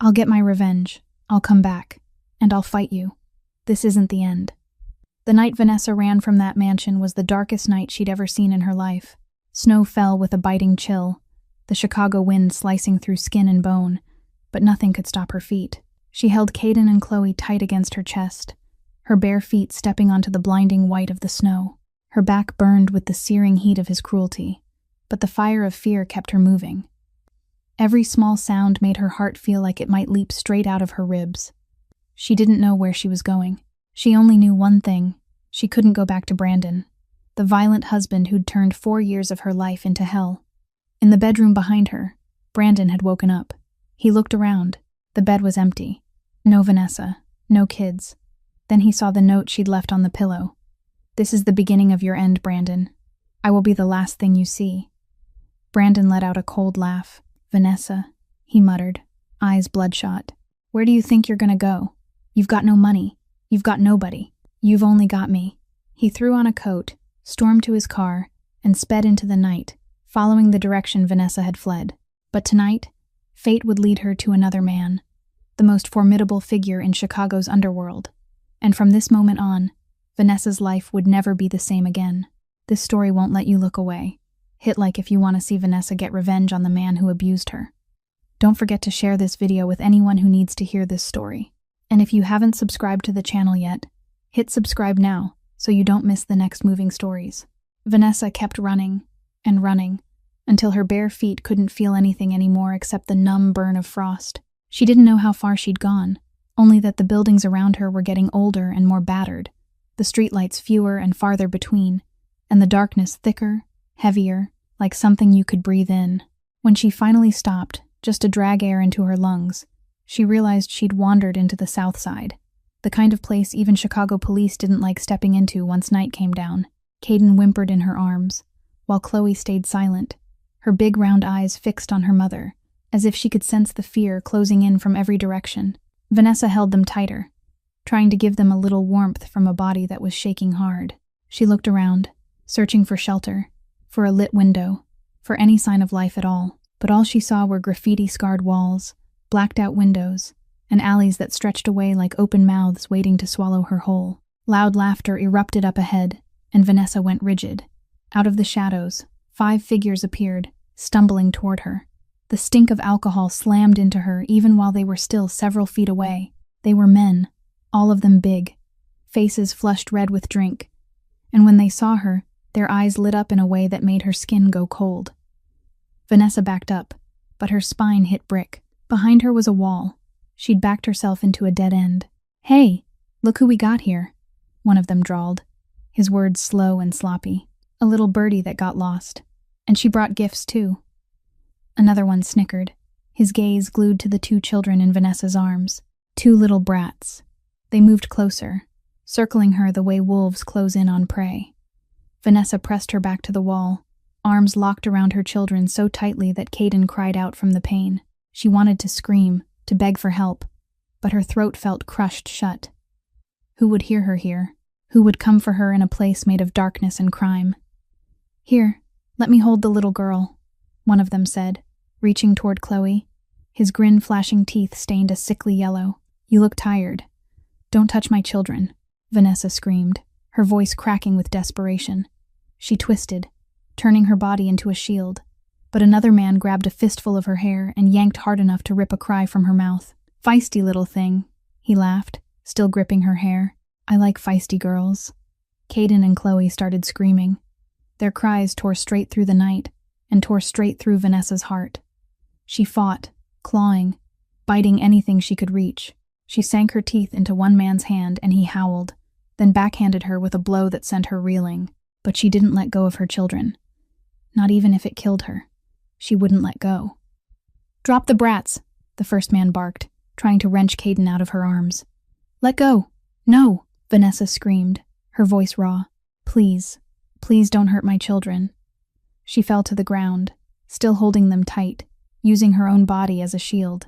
I'll get my revenge. I'll come back. And I'll fight you. This isn't the end. The night Vanessa ran from that mansion was the darkest night she'd ever seen in her life. Snow fell with a biting chill, the Chicago wind slicing through skin and bone, but nothing could stop her feet. She held Caden and Chloe tight against her chest, her bare feet stepping onto the blinding white of the snow. Her back burned with the searing heat of his cruelty, but the fire of fear kept her moving. Every small sound made her heart feel like it might leap straight out of her ribs. She didn't know where she was going. She only knew one thing. She couldn't go back to Brandon, the violent husband who'd turned 4 years of her life into hell. In the bedroom behind her, Brandon had woken up. He looked around. The bed was empty. No Vanessa. No kids. Then he saw the note she'd left on the pillow. "This is the beginning of your end, Brandon. I will be the last thing you see." Brandon let out a cold laugh. "Vanessa," he muttered, eyes bloodshot. "Where do you think you're gonna go? You've got no money. You've got nobody. You've only got me." He threw on a coat, stormed to his car, and sped into the night, following the direction Vanessa had fled. But tonight, fate would lead her to another man, the most formidable figure in Chicago's underworld. And from this moment on, Vanessa's life would never be the same again. This story won't let you look away. Hit like if you want to see Vanessa get revenge on the man who abused her. Don't forget to share this video with anyone who needs to hear this story. And if you haven't subscribed to the channel yet, hit subscribe now so you don't miss the next moving stories. Vanessa kept running and running until her bare feet couldn't feel anything anymore except the numb burn of frost. She didn't know how far she'd gone, only that the buildings around her were getting older and more battered, the streetlights fewer and farther between, and the darkness thicker, heavier, like something you could breathe in. When she finally stopped, just to drag air into her lungs, she realized she'd wandered into the South Side, the kind of place even Chicago police didn't like stepping into once night came down. Caden whimpered in her arms, while Chloe stayed silent, her big round eyes fixed on her mother, as if she could sense the fear closing in from every direction. Vanessa held them tighter, trying to give them a little warmth from a body that was shaking hard. She looked around, searching for shelter, for a lit window, for any sign of life at all. But all she saw were graffiti-scarred walls, blacked-out windows, and alleys that stretched away like open mouths waiting to swallow her whole. Loud laughter erupted up ahead, and Vanessa went rigid. Out of the shadows, 5 figures appeared, stumbling toward her. The stink of alcohol slammed into her even while they were still several feet away. They were men, all of them big, faces flushed red with drink, and when they saw her, their eyes lit up in a way that made her skin go cold. Vanessa backed up, but her spine hit brick. Behind her was a wall. She'd backed herself into a dead end. "Hey, look who we got here," one of them drawled, his words slow and sloppy. "A little birdie that got lost. And she brought gifts too." Another one snickered, his gaze glued to the 2 children in Vanessa's arms. 2 little brats. They moved closer, circling her the way wolves close in on prey. Vanessa pressed her back to the wall, arms locked around her children so tightly that Caden cried out from the pain. She wanted to scream, to beg for help, but her throat felt crushed shut. Who would hear her here? Who would come for her in a place made of darkness and crime? "Here, let me hold the little girl," one of them said, reaching toward Chloe, his grin flashing teeth stained a sickly yellow. "You look tired." "Don't touch my children," Vanessa screamed, her voice cracking with desperation. She twisted, turning her body into a shield, but another man grabbed a fistful of her hair and yanked hard enough to rip a cry from her mouth. "Feisty little thing," he laughed, still gripping her hair. "I like feisty girls." Caden and Chloe started screaming. Their cries tore straight through the night and tore straight through Vanessa's heart. She fought, clawing, biting anything she could reach. She sank her teeth into one man's hand and he howled, then backhanded her with a blow that sent her reeling. But she didn't let go of her children. Not even if it killed her. She wouldn't let go. "Drop the brats," the first man barked, trying to wrench Caden out of her arms. "Let go. No," Vanessa screamed, her voice raw. "Please, please don't hurt my children." She fell to the ground, still holding them tight, using her own body as a shield.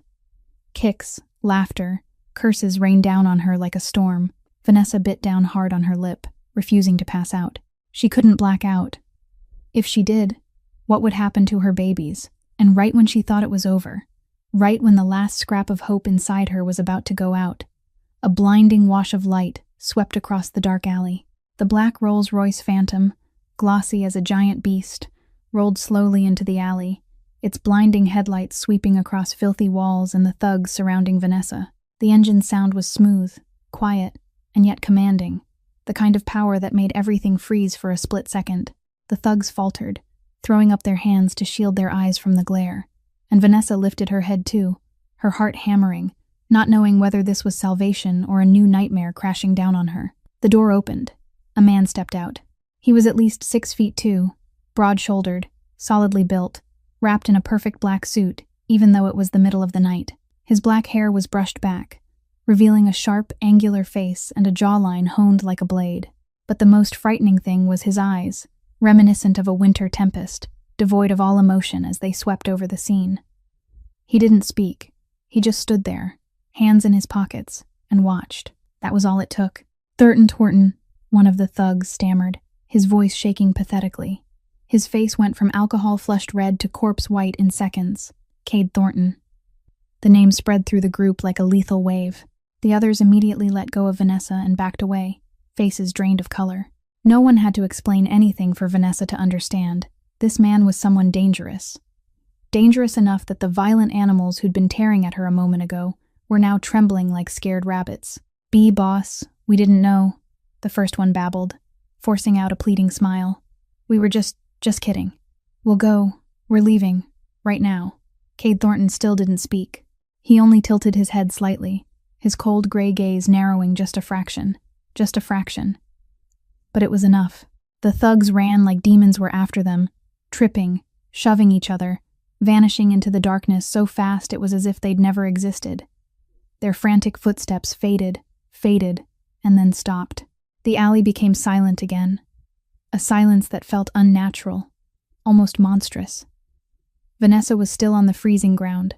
Kicks, laughter, curses rained down on her like a storm. Vanessa bit down hard on her lip, refusing to pass out. She couldn't black out. If she did, what would happen to her babies? And right when she thought it was over, right when the last scrap of hope inside her was about to go out. A blinding wash of light swept across the dark alley. The black Rolls-Royce Phantom, glossy as a giant beast, rolled slowly into the alley, its blinding headlights sweeping across filthy walls and the thugs surrounding Vanessa. The engine's sound was smooth, quiet, and yet commanding, the kind of power that made everything freeze for a split second. The thugs faltered, throwing up their hands to shield their eyes from the glare, and Vanessa lifted her head too, her heart hammering, not knowing whether this was salvation or a new nightmare crashing down on her. The door opened. A man stepped out. He was at least 6'2", broad-shouldered, solidly built, wrapped in a perfect black suit, even though it was the middle of the night. His black hair was brushed back, revealing a sharp, angular face and a jawline honed like a blade. But the most frightening thing was his eyes, reminiscent of a winter tempest, devoid of all emotion as they swept over the scene. He didn't speak. He just stood there, hands in his pockets, and watched. That was all it took. Thornton, one of the thugs stammered, his voice shaking pathetically. His face went from alcohol-flushed red to corpse white in seconds. Cade Thornton. The name spread through the group like a lethal wave. The others immediately let go of Vanessa and backed away, faces drained of color. No one had to explain anything for Vanessa to understand. This man was someone dangerous. Dangerous enough that the violent animals who'd been tearing at her a moment ago were now trembling like scared rabbits. Boss, we didn't know," the first one babbled, forcing out a pleading smile. "We were just kidding. We'll go. We're leaving. Right now." Cade Thornton still didn't speak. He only tilted his head slightly, his cold gray gaze narrowing just a fraction. Just a fraction. But it was enough. The thugs ran like demons were after them, tripping, shoving each other, vanishing into the darkness so fast it was as if they'd never existed. Their frantic footsteps faded, and then stopped. The alley became silent again. A silence that felt unnatural, almost monstrous. Vanessa was still on the freezing ground,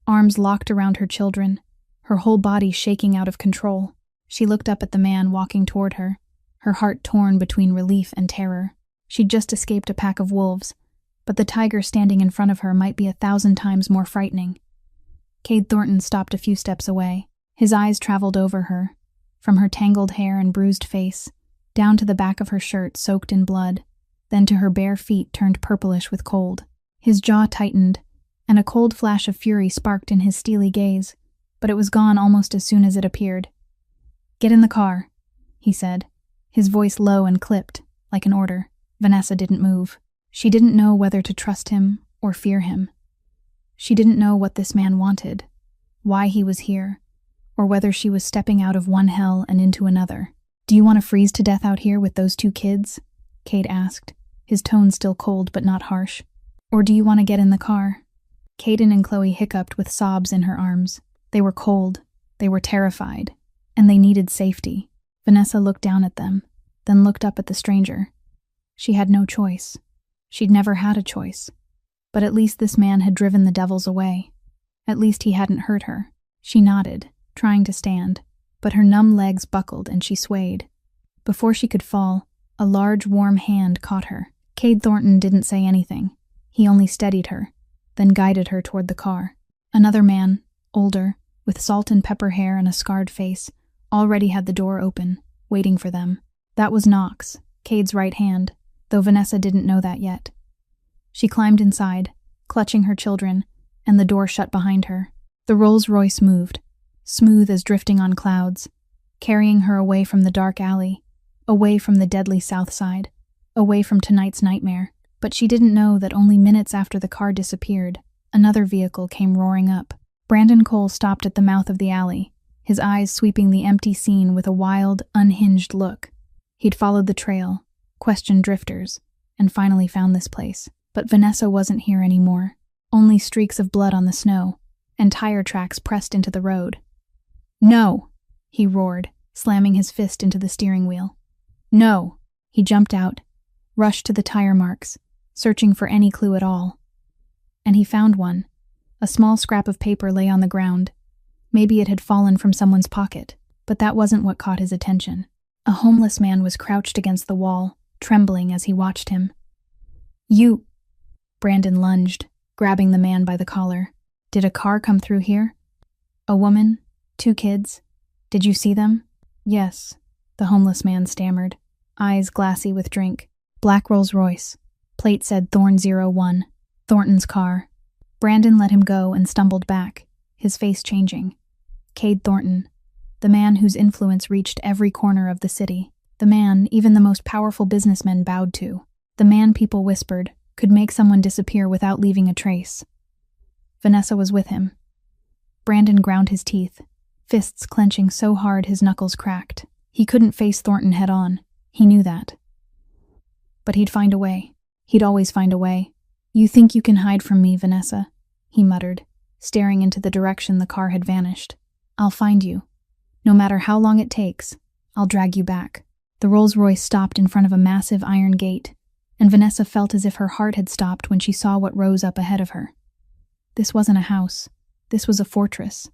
arms locked around her children, her whole body shaking out of control. She looked up at the man walking toward her, her heart torn between relief and terror. She'd just escaped a pack of wolves, but the tiger standing in front of her might be 1,000 times more frightening. Cade Thornton stopped a few steps away. His eyes traveled over her, from her tangled hair and bruised face, down to the back of her shirt soaked in blood, then to her bare feet turned purplish with cold. His jaw tightened, and a cold flash of fury sparked in his steely gaze, but it was gone almost as soon as it appeared. "Get in the car," he said, his voice low and clipped, like an order. Vanessa didn't move. She didn't know whether to trust him or fear him. She didn't know what this man wanted, why he was here, or whether she was stepping out of one hell and into another. "Do you want to freeze to death out here with those 2 kids?" Cade asked, his tone still cold but not harsh. "Or do you want to get in the car?" Caden and Chloe hiccuped with sobs in her arms. They were cold, they were terrified, and they needed safety. Vanessa looked down at them, then looked up at the stranger. She had no choice. She'd never had a choice. But at least this man had driven the devils away. At least he hadn't hurt her. She nodded, trying to stand, but her numb legs buckled and she swayed. Before she could fall, a large, warm hand caught her. Cade Thornton didn't say anything. He only steadied her, then guided her toward the car. Another man, older, with salt and pepper hair and a scarred face, already had the door open, waiting for them. That was Knox, Cade's right hand, though Vanessa didn't know that yet. She climbed inside, clutching her children, and the door shut behind her. The Rolls-Royce moved, smooth as drifting on clouds, carrying her away from the dark alley, away from the deadly South Side, away from tonight's nightmare. But she didn't know that only minutes after the car disappeared, another vehicle came roaring up. Brandon Cole stopped at the mouth of the alley, his eyes sweeping the empty scene with a wild, unhinged look. He'd followed the trail, questioned drifters, and finally found this place. But Vanessa wasn't here anymore. Only streaks of blood on the snow, and tire tracks pressed into the road. "No!" he roared, slamming his fist into the steering wheel. "No!" He jumped out, rushed to the tire marks, searching for any clue at all. And he found one. A small scrap of paper lay on the ground. Maybe it had fallen from someone's pocket, but that wasn't what caught his attention. A homeless man was crouched against the wall, trembling as he watched him. "You..." Brandon lunged, grabbing the man by the collar. Did a car come through here? A woman? 2 kids? Did you see them? Yes, the homeless man stammered, eyes glassy with drink. Black Rolls-Royce. Plate said Thorn 01. Thornton's car. Brandon let him go and stumbled back, his face changing. Cade Thornton, the man whose influence reached every corner of the city. The man even the most powerful businessmen bowed to. The man people whispered could make someone disappear without leaving a trace. Vanessa was with him. Brandon ground his teeth, fists clenching so hard his knuckles cracked. He couldn't face Thornton head-on. He knew that. But he'd find a way. He'd always find a way. You think you can hide from me, Vanessa? He muttered, staring into the direction the car had vanished. I'll find you. No matter how long it takes, I'll drag you back. The Rolls-Royce stopped in front of a massive iron gate, and Vanessa felt as if her heart had stopped when she saw what rose up ahead of her. This wasn't a house. This was a fortress.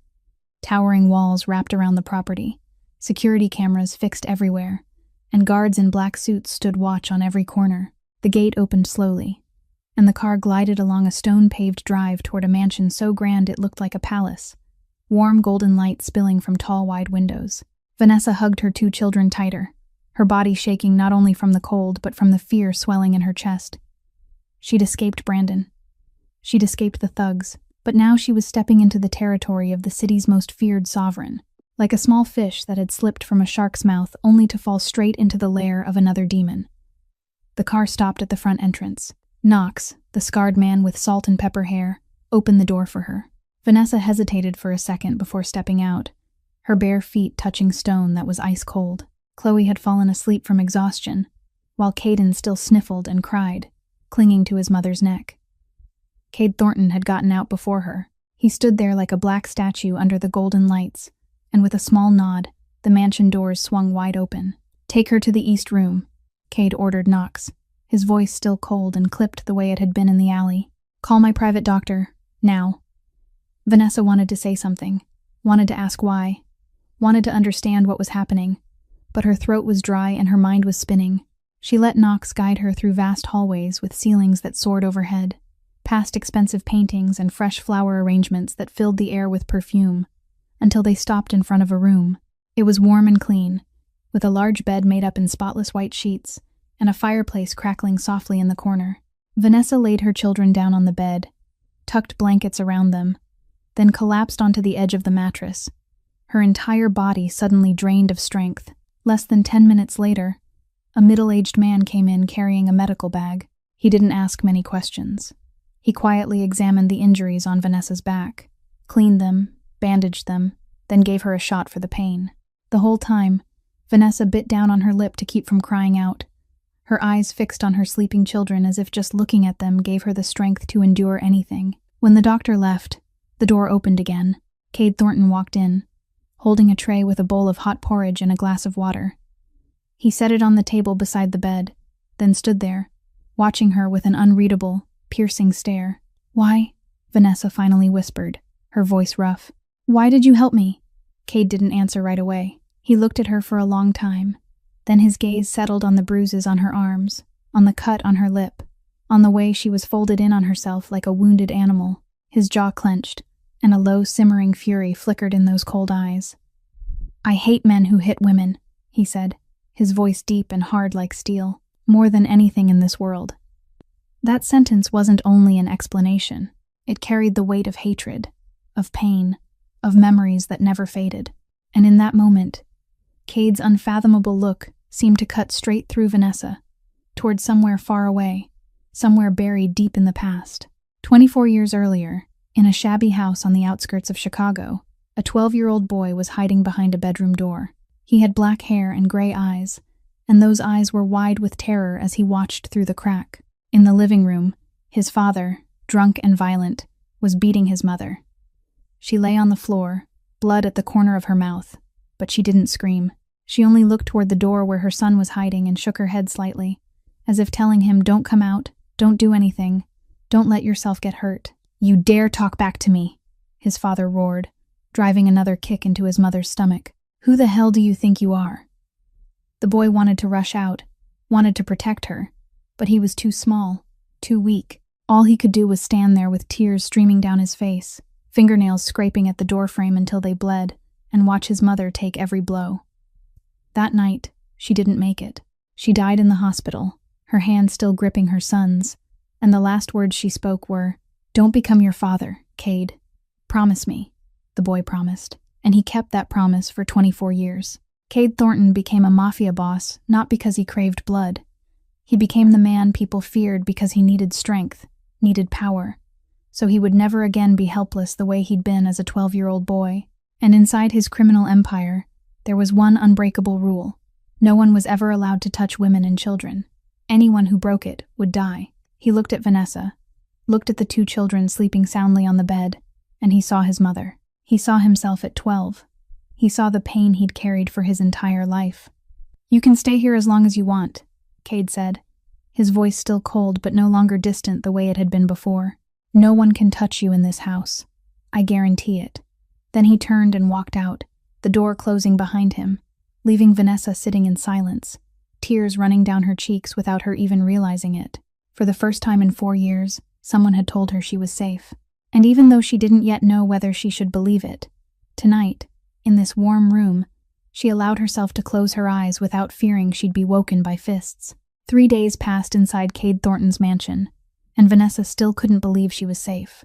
Towering walls wrapped around the property, security cameras fixed everywhere, and guards in black suits stood watch on every corner. The gate opened slowly, and the car glided along a stone-paved drive toward a mansion so grand it looked like a palace, warm golden light spilling from tall, wide windows. Vanessa hugged her 2 children tighter, her body shaking not only from the cold but from the fear swelling in her chest. She'd escaped Brandon. She'd escaped the thugs, but now she was stepping into the territory of the city's most feared sovereign, like a small fish that had slipped from a shark's mouth only to fall straight into the lair of another demon. The car stopped at the front entrance. Knox, the scarred man with salt and pepper hair, opened the door for her. Vanessa hesitated for a second before stepping out, her bare feet touching stone that was ice cold. Chloe had fallen asleep from exhaustion, while Caden still sniffled and cried, clinging to his mother's neck. Cade Thornton had gotten out before her. He stood there like a black statue under the golden lights, and with a small nod, the mansion doors swung wide open. Take her to the east room, Cade ordered Knox, his voice still cold and clipped the way it had been in the alley. Call my private doctor, now. Vanessa wanted to say something, wanted to ask why, wanted to understand what was happening, but her throat was dry and her mind was spinning. She let Knox guide her through vast hallways with ceilings that soared overhead, past expensive paintings and fresh flower arrangements that filled the air with perfume, until they stopped in front of a room. It was warm and clean, with a large bed made up in spotless white sheets, and a fireplace crackling softly in the corner. Vanessa laid her children down on the bed, tucked blankets around them, then collapsed onto the edge of the mattress, her entire body suddenly drained of strength. Less than 10 minutes later, a middle-aged man came in carrying a medical bag. He didn't ask many questions. He quietly examined the injuries on Vanessa's back, cleaned them, bandaged them, then gave her a shot for the pain. The whole time, Vanessa bit down on her lip to keep from crying out, her eyes fixed on her sleeping children as if just looking at them gave her the strength to endure anything. When the doctor left, the door opened again. Cade Thornton walked in, holding a tray with a bowl of hot porridge and a glass of water. He set it on the table beside the bed, then stood there, watching her with an unreadable, piercing stare. Why? Vanessa finally whispered, her voice rough. Why did you help me? Cade didn't answer right away. He looked at her for a long time. Then his gaze settled on the bruises on her arms, on the cut on her lip, on the way she was folded in on herself like a wounded animal. His jaw clenched, and a low, simmering fury flickered in those cold eyes. I hate men who hit women, he said, his voice deep and hard like steel, more than anything in this world. That sentence wasn't only an explanation. It carried the weight of hatred, of pain, of memories that never faded. And in that moment, Cade's unfathomable look seemed to cut straight through Vanessa, toward somewhere far away, somewhere buried deep in the past. 24 years earlier, in a shabby house on the outskirts of Chicago, a 12-year-old boy was hiding behind a bedroom door. He had black hair and gray eyes, and those eyes were wide with terror as he watched through the crack. In the living room, his father, drunk and violent, was beating his mother. She lay on the floor, blood at the corner of her mouth, but she didn't scream. She only looked toward the door where her son was hiding and shook her head slightly, as if telling him, don't come out, don't do anything, don't let yourself get hurt. You dare talk back to me, his father roared, driving another kick into his mother's stomach. Who the hell do you think you are? The boy wanted to rush out, wanted to protect her, but he was too small, too weak. All he could do was stand there with tears streaming down his face, fingernails scraping at the doorframe until they bled, and watch his mother take every blow. That night, she didn't make it. She died in the hospital, her hand still gripping her son's, and the last words she spoke were, "Don't become your father, Cade. Promise me," the boy promised, and he kept that promise for 24 years. Cade Thornton became a Mafia boss not because he craved blood. He became the man people feared because he needed strength, needed power, so he would never again be helpless the way he'd been as a 12-year-old boy. And inside his criminal empire, there was one unbreakable rule. No one was ever allowed to touch women and children. Anyone who broke it would die. He looked at Vanessa, looked at the 2 children sleeping soundly on the bed, and he saw his mother. He saw himself at 12. He saw the pain he'd carried for his entire life. "You can stay here as long as you want," Cade said, his voice still cold but no longer distant the way it had been before. "No one can touch you in this house. I guarantee it." Then he turned and walked out, the door closing behind him, leaving Vanessa sitting in silence, tears running down her cheeks without her even realizing it. For the first time in 4 years, someone had told her she was safe. And even though she didn't yet know whether she should believe it, tonight, in this warm room, she allowed herself to close her eyes without fearing she'd be woken by fists. 3 days passed inside Cade Thornton's mansion, and Vanessa still couldn't believe she was safe.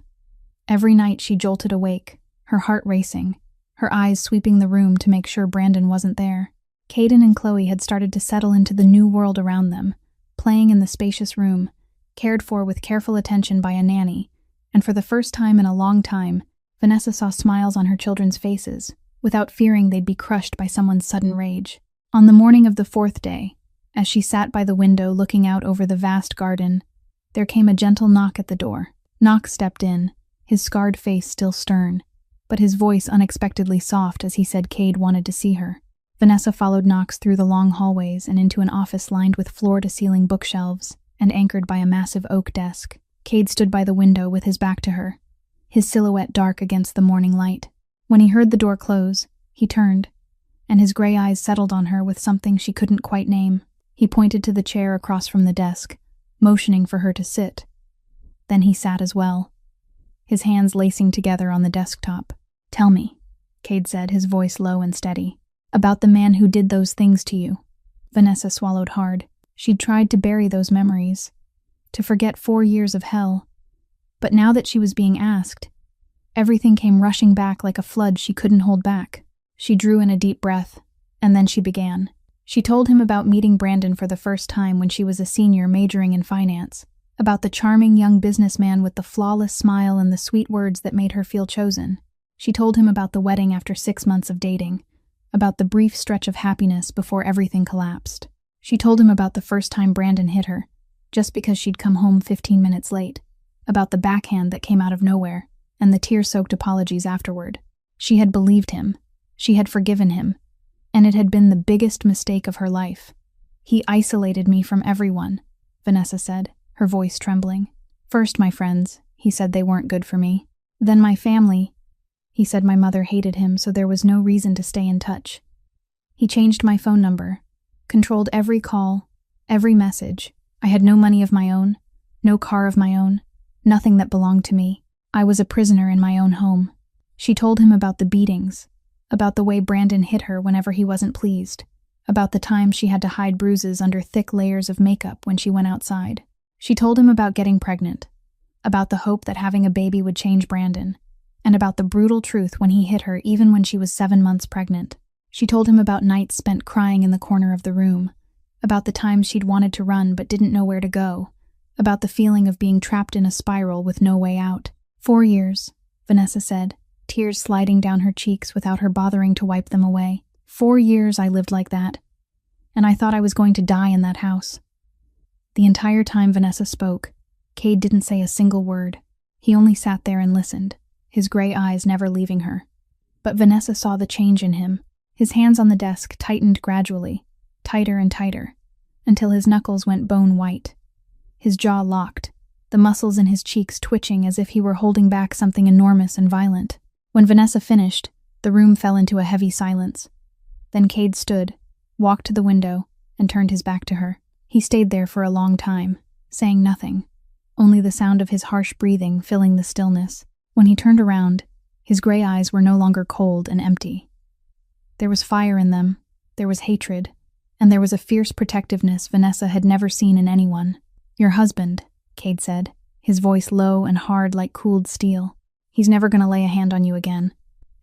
Every night she jolted awake, her heart racing, her eyes sweeping the room to make sure Brandon wasn't there. Caden and Chloe had started to settle into the new world around them, playing in the spacious room, cared for with careful attention by a nanny, and for the first time in a long time, Vanessa saw smiles on her children's faces, without fearing they'd be crushed by someone's sudden rage. On the morning of the 4th day, as she sat by the window looking out over the vast garden, there came a gentle knock at the door. Knox stepped in, his scarred face still stern, but his voice unexpectedly soft as he said Cade wanted to see her. Vanessa followed Knox through the long hallways and into an office lined with floor-to-ceiling bookshelves and anchored by a massive oak desk. Cade stood by the window with his back to her, his silhouette dark against the morning light. When he heard the door close, he turned, and his gray eyes settled on her with something she couldn't quite name. He pointed to the chair across from the desk, motioning for her to sit. Then he sat as well, his hands lacing together on the desktop. "Tell me," Cade said, his voice low and steady, "about the man who did those things to you." Vanessa swallowed hard. She'd tried to bury those memories, to forget 4 years of hell. But now that she was being asked, everything came rushing back like a flood she couldn't hold back. She drew in a deep breath, and then she began. She told him about meeting Brandon for the first time when she was a senior majoring in finance, about the charming young businessman with the flawless smile and the sweet words that made her feel chosen. She told him about the wedding after 6 months of dating, about the brief stretch of happiness before everything collapsed. She told him about the first time Brandon hit her, just because she'd come home 15 minutes late, about the backhand that came out of nowhere, and the tear-soaked apologies afterward. She had believed him. She had forgiven him. And it had been the biggest mistake of her life. "He isolated me from everyone," Vanessa said, her voice trembling. "First, my friends, he said they weren't good for me. Then my family. He said my mother hated him, so there was no reason to stay in touch. He changed my phone number, controlled every call, every message. I had no money of my own, no car of my own, nothing that belonged to me. I was a prisoner in my own home." She told him about the beatings, about the way Brandon hit her whenever he wasn't pleased, about the time she had to hide bruises under thick layers of makeup when she went outside. She told him about getting pregnant, about the hope that having a baby would change Brandon, and about the brutal truth when he hit her even when she was 7 months pregnant. She told him about nights spent crying in the corner of the room, about the times she'd wanted to run but didn't know where to go, about the feeling of being trapped in a spiral with no way out. 4 years, Vanessa said, tears sliding down her cheeks without her bothering to wipe them away. 4 years I lived like that, and I thought I was going to die in that house. The entire time Vanessa spoke, Cade didn't say a single word. He only sat there and listened, his gray eyes never leaving her. But Vanessa saw the change in him. His hands on the desk tightened gradually, tighter and tighter, until his knuckles went bone white. His jaw locked, the muscles in his cheeks twitching as if he were holding back something enormous and violent. When Vanessa finished, the room fell into a heavy silence. Then Cade stood, walked to the window, and turned his back to her. He stayed there for a long time, saying nothing, only the sound of his harsh breathing filling the stillness. When he turned around, His gray eyes were no longer cold and empty. There was fire in them, there was hatred, and there was a fierce protectiveness Vanessa had never seen in anyone. "Your husband," Cade said, his voice low and hard like cooled steel. "He's never going to lay a hand on you again."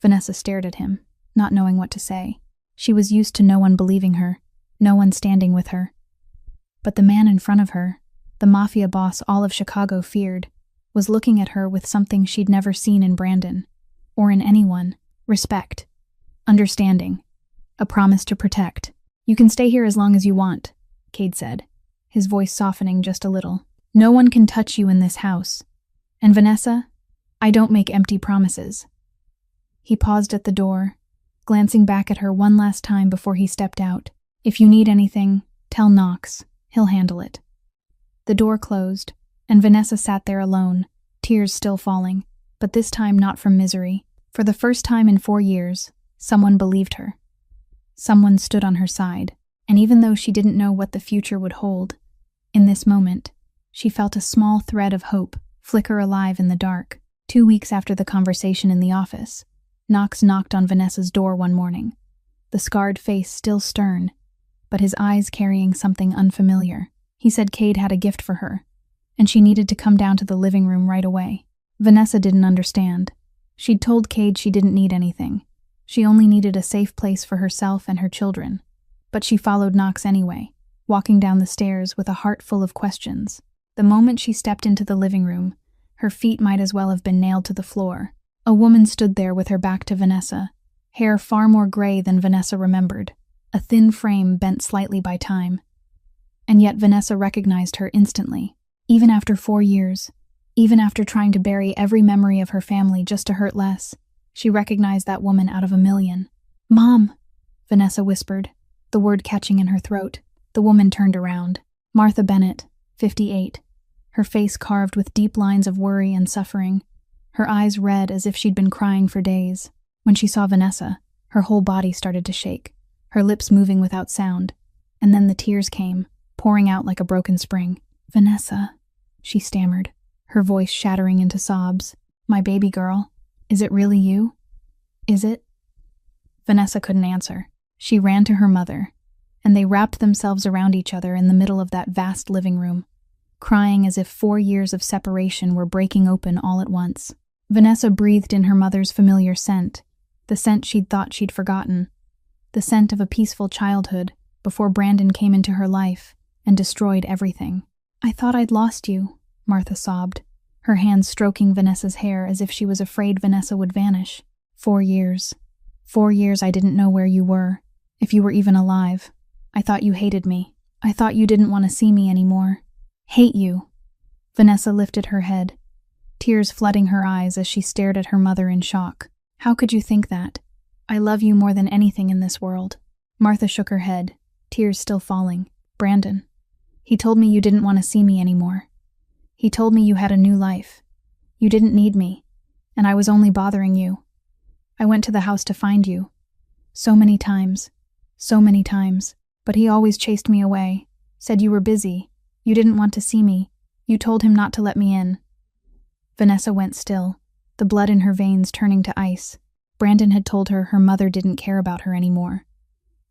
Vanessa stared at him, not knowing what to say. She was used to no one believing her, no one standing with her. But the man in front of her, the Mafia boss all of Chicago feared, was looking at her with something she'd never seen in Brandon, or in anyone: respect, understanding, a promise to protect. "You can stay here as long as you want," Cade said, his voice softening just a little. "No one can touch you in this house. And Vanessa, I don't make empty promises." He paused at the door, glancing back at her one last time before he stepped out. "If you need anything, tell Knox. He'll handle it." The door closed, and Vanessa sat there alone, tears still falling, but this time not from misery. For the first time in 4 years, someone believed her. Someone stood on her side, and even though she didn't know what the future would hold, in this moment, she felt a small thread of hope flicker alive in the dark. 2 weeks after the conversation in the office, Knox knocked on Vanessa's door one morning, the scarred face still stern, but his eyes carrying something unfamiliar. He said Cade had a gift for her, and she needed to come down to the living room right away. Vanessa didn't understand. She'd told Cade she didn't need anything. She only needed a safe place for herself and her children. But she followed Knox anyway, walking down the stairs with a heart full of questions. The moment she stepped into the living room, her feet might as well have been nailed to the floor. A woman stood there with her back to Vanessa, hair far more gray than Vanessa remembered, a thin frame bent slightly by time. And yet Vanessa recognized her instantly. Even after 4 years, even after trying to bury every memory of her family just to hurt less, she recognized that woman out of a million. "Mom," Vanessa whispered, the word catching in her throat. The woman turned around. Martha Bennett, 58, her face carved with deep lines of worry and suffering, her eyes red as if she'd been crying for days. When she saw Vanessa, her whole body started to shake, her lips moving without sound, and then the tears came, pouring out like a broken spring. "Vanessa," she stammered, her voice shattering into sobs. "My baby girl, is it really you? Is it?" Vanessa couldn't answer. She ran to her mother, and they wrapped themselves around each other in the middle of that vast living room, crying as if 4 years of separation were breaking open all at once. Vanessa breathed in her mother's familiar scent, the scent she'd thought she'd forgotten, the scent of a peaceful childhood before Brandon came into her life and destroyed everything. "I thought I'd lost you," Martha sobbed, her hands stroking Vanessa's hair as if she was afraid Vanessa would vanish. 4 years. 4 years I didn't know where you were, if you were even alive. I thought you hated me. I thought you didn't want to see me anymore." "Hate you." Vanessa lifted her head, tears flooding her eyes as she stared at her mother in shock. "How could you think that? I love you more than anything in this world." Martha shook her head, tears still falling. "Brandon. He told me you didn't want to see me anymore. He told me you had a new life. You didn't need me, and I was only bothering you. I went to the house to find you. So many times, but he always chased me away, said you were busy, you didn't want to see me, you told him not to let me in." Vanessa went still, the blood in her veins turning to ice. Brandon had told her her mother didn't care about her anymore,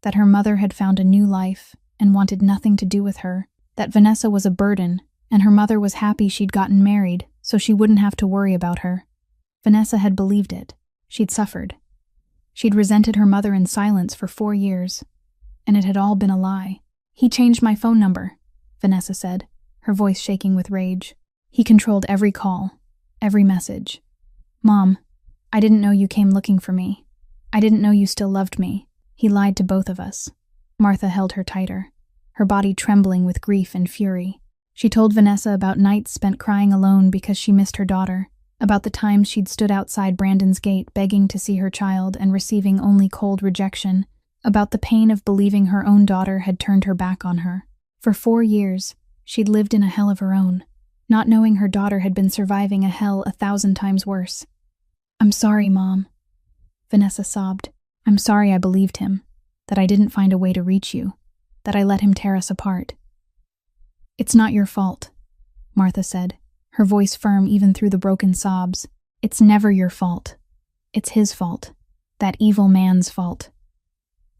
that her mother had found a new life and wanted nothing to do with her, that Vanessa was a burden, and her mother was happy she'd gotten married so she wouldn't have to worry about her. Vanessa had believed it. She'd suffered. She'd resented her mother in silence for 4 years, and it had all been a lie. "He changed my phone number," Vanessa said, her voice shaking with rage. "He controlled every call, every message. Mom, I didn't know you came looking for me. I didn't know you still loved me. He lied to both of us." Martha held her tighter, her body trembling with grief and fury. She told Vanessa about nights spent crying alone because she missed her daughter, about the times she'd stood outside Brandon's gate begging to see her child and receiving only cold rejection, about the pain of believing her own daughter had turned her back on her. For 4 years, she'd lived in a hell of her own, not knowing her daughter had been surviving a hell 1,000 times worse. "I'm sorry, Mom," Vanessa sobbed. "I'm sorry I believed him, that I didn't find a way to reach you, that I let him tear us apart." "It's not your fault," Martha said, her voice firm even through the broken sobs. "It's never your fault. It's his fault. That evil man's fault.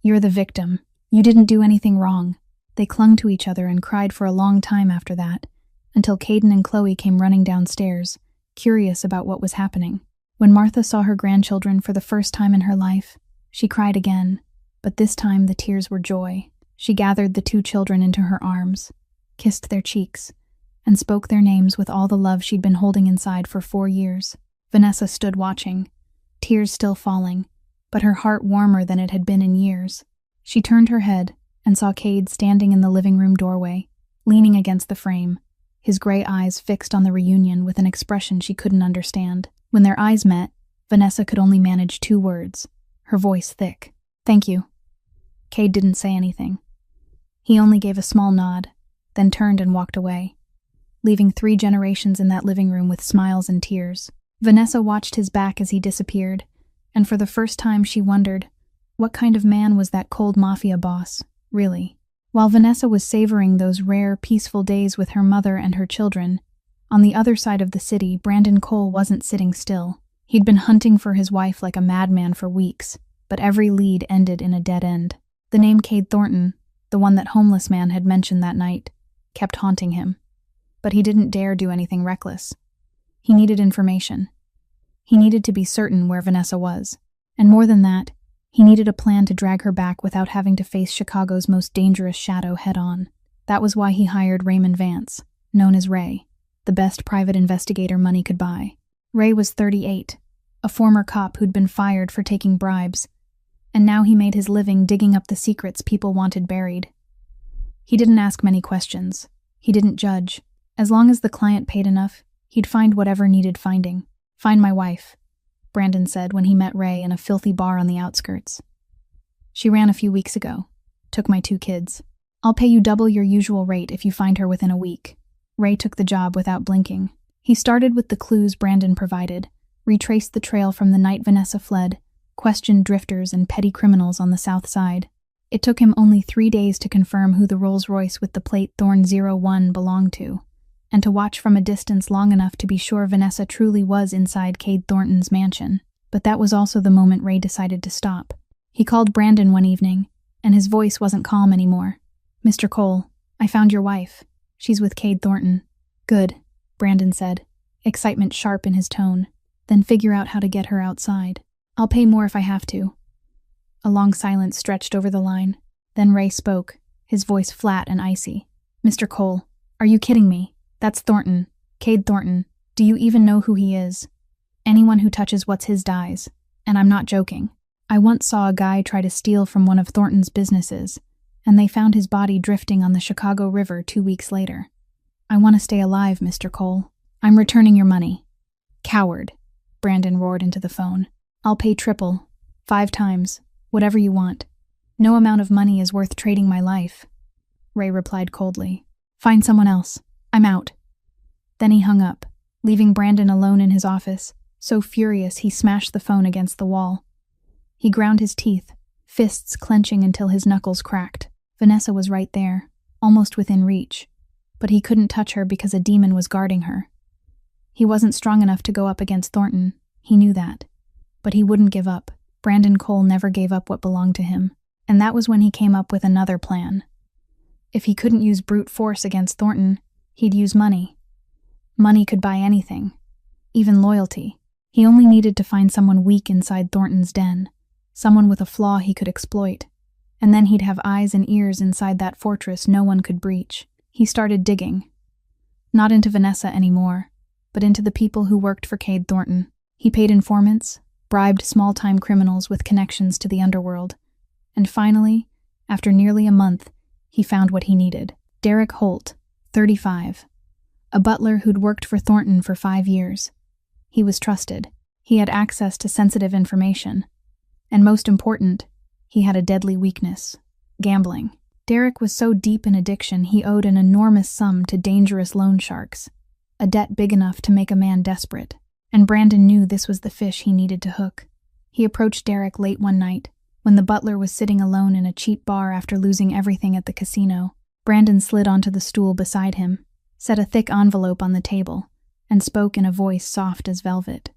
You're the victim. You didn't do anything wrong. They clung to each other and cried for a long time after that, until Caden and Chloe came running downstairs, curious about what was happening. When Martha saw her grandchildren for the first time in her life, she cried again, but this time the tears were joy. She gathered the two children into her arms, kissed their cheeks, and spoke their names with all the love she'd been holding inside for 4 years. Vanessa stood watching, tears still falling, but her heart warmer than it had been in years. She turned her head and saw Cade standing in the living room doorway, leaning against the frame, his gray eyes fixed on the reunion with an expression she couldn't understand. When their eyes met, Vanessa could only manage 2 words, her voice thick. "Thank you." Cade didn't say anything. He only gave a small nod, then turned and walked away, leaving 3 generations in that living room with smiles and tears. Vanessa watched his back as he disappeared, and for the first time she wondered, what kind of man was that cold Mafia boss, really? While Vanessa was savoring those rare, peaceful days with her mother and her children, on the other side of the city, Brandon Cole wasn't sitting still. He'd been hunting for his wife like a madman for weeks, but every lead ended in a dead end. The name Cade Thornton, the one that homeless man had mentioned that night, kept haunting him. But he didn't dare do anything reckless. He needed information. He needed to be certain where Vanessa was. And more than that, he needed a plan to drag her back without having to face Chicago's most dangerous shadow head-on. That was why he hired Raymond Vance, known as Ray, the best private investigator money could buy. Ray was 38, a former cop who'd been fired for taking bribes, and now he made his living digging up the secrets people wanted buried. He didn't ask many questions. He didn't judge. As long as the client paid enough, he'd find whatever needed finding. "Find my wife," Brandon said when he met Ray in a filthy bar on the outskirts. "She ran a few weeks ago. Took my 2 kids. I'll pay you double your usual rate if you find her within a week." Ray took the job without blinking. He started with the clues Brandon provided, retraced the trail from the night Vanessa fled, questioned drifters and petty criminals on the south side. It took him only 3 days to confirm who the Rolls-Royce with the plate Thorn 01 belonged to, and to watch from a distance long enough to be sure Vanessa truly was inside Cade Thornton's mansion. But that was also the moment Ray decided to stop. He called Brandon one evening, and his voice wasn't calm anymore. "Mr. Cole, I found your wife. She's with Cade Thornton." "Good," Brandon said, excitement sharp in his tone. "Then figure out how to get her outside. I'll pay more if I have to." A long silence stretched over the line. Then Ray spoke, his voice flat and icy. "Mr. Cole, are you kidding me? That's Thornton, Cade Thornton. Do you even know who he is? Anyone who touches what's his dies. And I'm not joking. I once saw a guy try to steal from one of Thornton's businesses, and they found his body drifting on the Chicago River 2 weeks later. I want to stay alive, Mr. Cole. I'm returning your money." "Coward," Brandon roared into the phone. "I'll pay triple, 5 times, whatever you want. No amount of money is worth trading my life." Ray replied coldly. "Find someone else. I'm out." Then he hung up, leaving Brandon alone in his office, so furious he smashed the phone against the wall. He ground his teeth, fists clenching until his knuckles cracked. Vanessa was right there, almost within reach, but he couldn't touch her because a demon was guarding her. He wasn't strong enough to go up against Thornton, he knew that. But he wouldn't give up. Brandon Cole never gave up what belonged to him, and that was when he came up with another plan. If he couldn't use brute force against Thornton, he'd use money. Money could buy anything, even loyalty. He only needed to find someone weak inside Thornton's den, someone with a flaw he could exploit, and then he'd have eyes and ears inside that fortress no one could breach. He started digging. Not into Vanessa anymore, but into the people who worked for Cade Thornton. He paid informants, bribed small-time criminals with connections to the underworld, and finally, after nearly a month, he found what he needed. Derek Holt, 35, a butler who'd worked for Thornton for 5 years. He was trusted. He had access to sensitive information. And most important, he had a deadly weakness: gambling. Derek was so deep in addiction he owed an enormous sum to dangerous loan sharks, a debt big enough to make a man desperate. And Brandon knew this was the fish he needed to hook. He approached Derek late one night, when the butler was sitting alone in a cheap bar after losing everything at the casino. Brandon slid onto the stool beside him, set a thick envelope on the table, and spoke in a voice soft as velvet.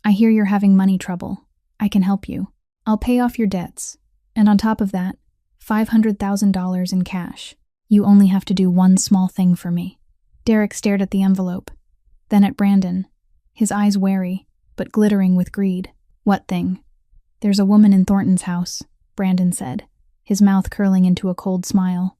I hear you're having money trouble. I can help you. I'll pay off your debts. And on top of that, $500,000 in cash. You only have to do one small thing for me." Derek stared at the envelope, then at Brandon, his eyes wary, but glittering with greed. "What thing?" "There's a woman in Thornton's house," Brandon said, his mouth curling into a cold smile.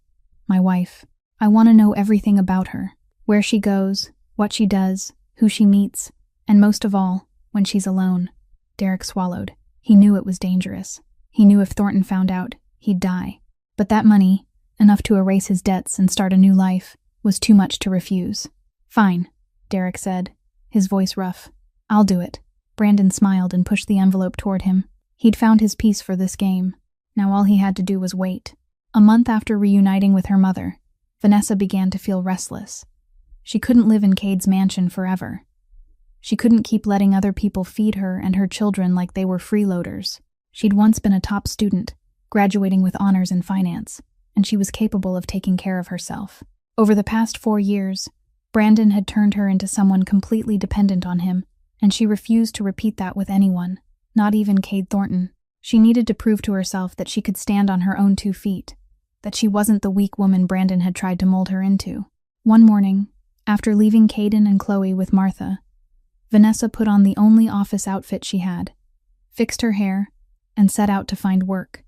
"My wife. I want to know everything about her. Where she goes, what she does, who she meets, and most of all, when she's alone." Derek swallowed. He knew it was dangerous. He knew if Thornton found out, he'd die. But that money, enough to erase his debts and start a new life, was too much to refuse. "Fine," Derek said, his voice rough. "I'll do it." Brandon smiled and pushed the envelope toward him. He'd found his piece for this game. Now all he had to do was wait. A month after reuniting with her mother, Vanessa began to feel restless. She couldn't live in Cade's mansion forever. She couldn't keep letting other people feed her and her children like they were freeloaders. She'd once been a top student, graduating with honors in finance, and she was capable of taking care of herself. Over the past 4 years, Brandon had turned her into someone completely dependent on him, and she refused to repeat that with anyone, not even Cade Thornton. She needed to prove to herself that she could stand on her own 2 feet, that she wasn't the weak woman Brandon had tried to mold her into. One morning, after leaving Caden and Chloe with Martha, Vanessa put on the only office outfit she had, fixed her hair, and set out to find work.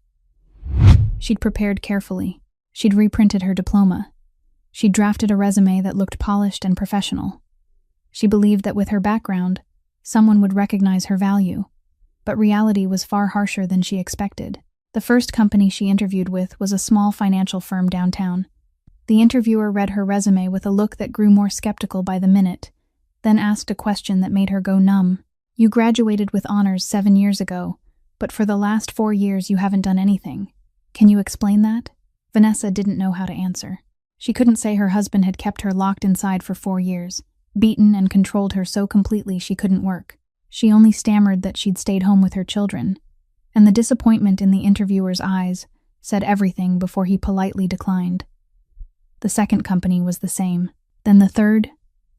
She'd prepared carefully. She'd reprinted her diploma. She'd drafted a resume that looked polished and professional. She believed that with her background, someone would recognize her value. But reality was far harsher than she expected. The first company she interviewed with was a small financial firm downtown. The interviewer read her resume with a look that grew more skeptical by the minute, then asked a question that made her go numb. "You graduated with honors 7 years ago, but for the last 4 years you haven't done anything. Can you explain that?" Vanessa didn't know how to answer. She couldn't say her husband had kept her locked inside for 4 years, beaten and controlled her so completely she couldn't work. She only stammered that she'd stayed home with her children, and the disappointment in the interviewer's eyes said everything before he politely declined. The second company was the same. Then the third,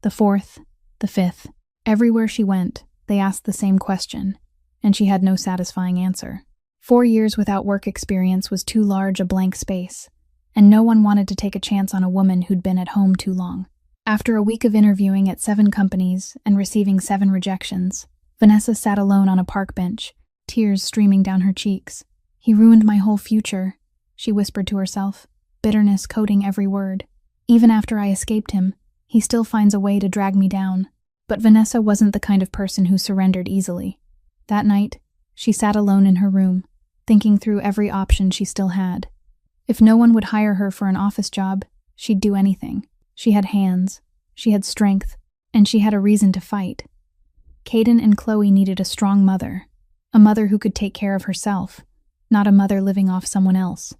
the fourth, the fifth. Everywhere she went, they asked the same question, and she had no satisfying answer. 4 years without work experience was too large a blank space, and no one wanted to take a chance on a woman who'd been at home too long. After a week of interviewing at 7 companies and receiving 7 rejections, Vanessa sat alone on a park bench, tears streaming down her cheeks. "He ruined my whole future," she whispered to herself, bitterness coating every word. "Even after I escaped him, he still finds a way to drag me down." But Vanessa wasn't the kind of person who surrendered easily. That night, she sat alone in her room, thinking through every option she still had. If no one would hire her for an office job, she'd do anything. She had hands, she had strength, and she had a reason to fight. Caden and Chloe needed a strong mother, a mother who could take care of herself, not a mother living off someone else.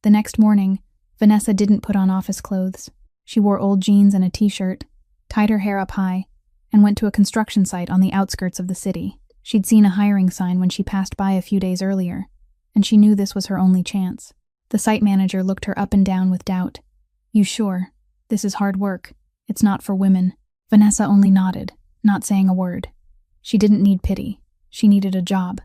The next morning, Vanessa didn't put on office clothes. She wore old jeans and a t-shirt, tied her hair up high, and went to a construction site on the outskirts of the city. She'd seen a hiring sign when she passed by a few days earlier, and she knew this was her only chance. The site manager looked her up and down with doubt. "You sure? This is hard work. It's not for women." Vanessa only nodded, not saying a word. She didn't need pity. She needed a job.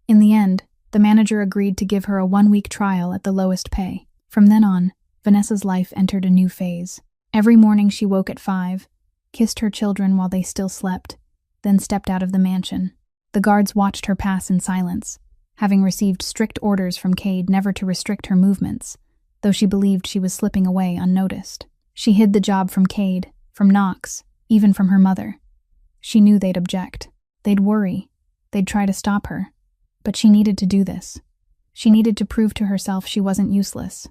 In the end, the manager agreed to give her a 1-week trial at the lowest pay. From then on, Vanessa's life entered a new phase. Every morning she woke at 5, kissed her children while they still slept, then stepped out of the mansion. The guards watched her pass in silence, having received strict orders from Cade never to restrict her movements, though she believed she was slipping away unnoticed. She hid the job from Cade, from Knox, even from her mother. She knew they'd object. They'd worry. They'd try to stop her. But she needed to do this. She needed to prove to herself she wasn't useless.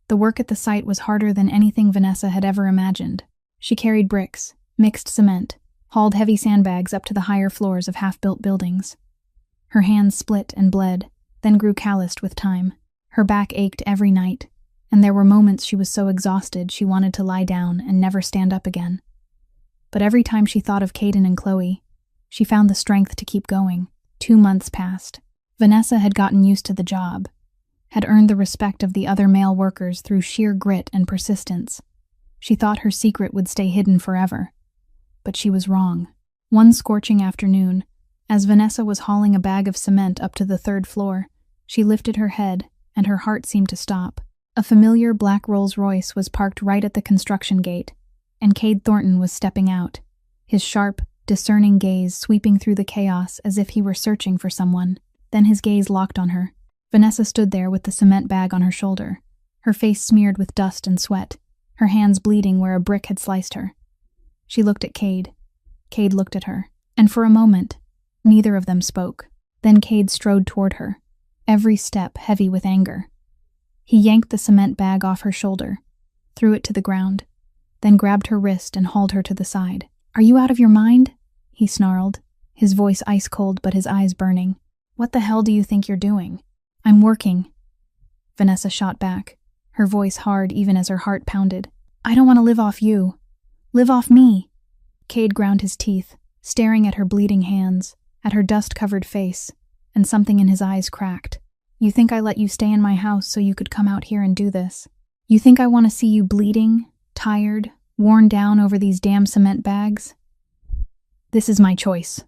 The work at the site was harder than anything Vanessa had ever imagined. She carried bricks, mixed cement, hauled heavy sandbags up to the higher floors of half-built buildings. Her hands split and bled, then grew calloused with time. Her back ached every night, and there were moments she was so exhausted she wanted to lie down and never stand up again. But every time she thought of Caden and Chloe, she found the strength to keep going. 2 months passed. Vanessa had gotten used to the job, had earned the respect of the other male workers through sheer grit and persistence. She thought her secret would stay hidden forever. But she was wrong. One scorching afternoon, as Vanessa was hauling a bag of cement up to the 3rd floor, she lifted her head, and her heart seemed to stop. A familiar black Rolls-Royce was parked right at the construction gate, and Cade Thornton was stepping out, his sharp, discerning gaze sweeping through the chaos as if he were searching for someone. Then his gaze locked on her. Vanessa stood there with the cement bag on her shoulder, her face smeared with dust and sweat, her hands bleeding where a brick had sliced her. She looked at Cade. Cade looked at her, and for a moment, neither of them spoke. Then Cade strode toward her, every step heavy with anger. He yanked the cement bag off her shoulder, threw it to the ground, then grabbed her wrist and hauled her to the side. "Are you out of your mind?" he snarled, his voice ice cold but his eyes burning. "What the hell do you think you're doing?" "I'm working," Vanessa shot back, her voice hard even as her heart pounded. "I don't want to live off you. Live off me." Cade ground his teeth, staring at her bleeding hands, at her dust-covered face, and something in his eyes cracked. "You think I let you stay in my house so you could come out here and do this? You think I want to see you bleeding, tired, worn down over these damn cement bags?" "This is my choice,"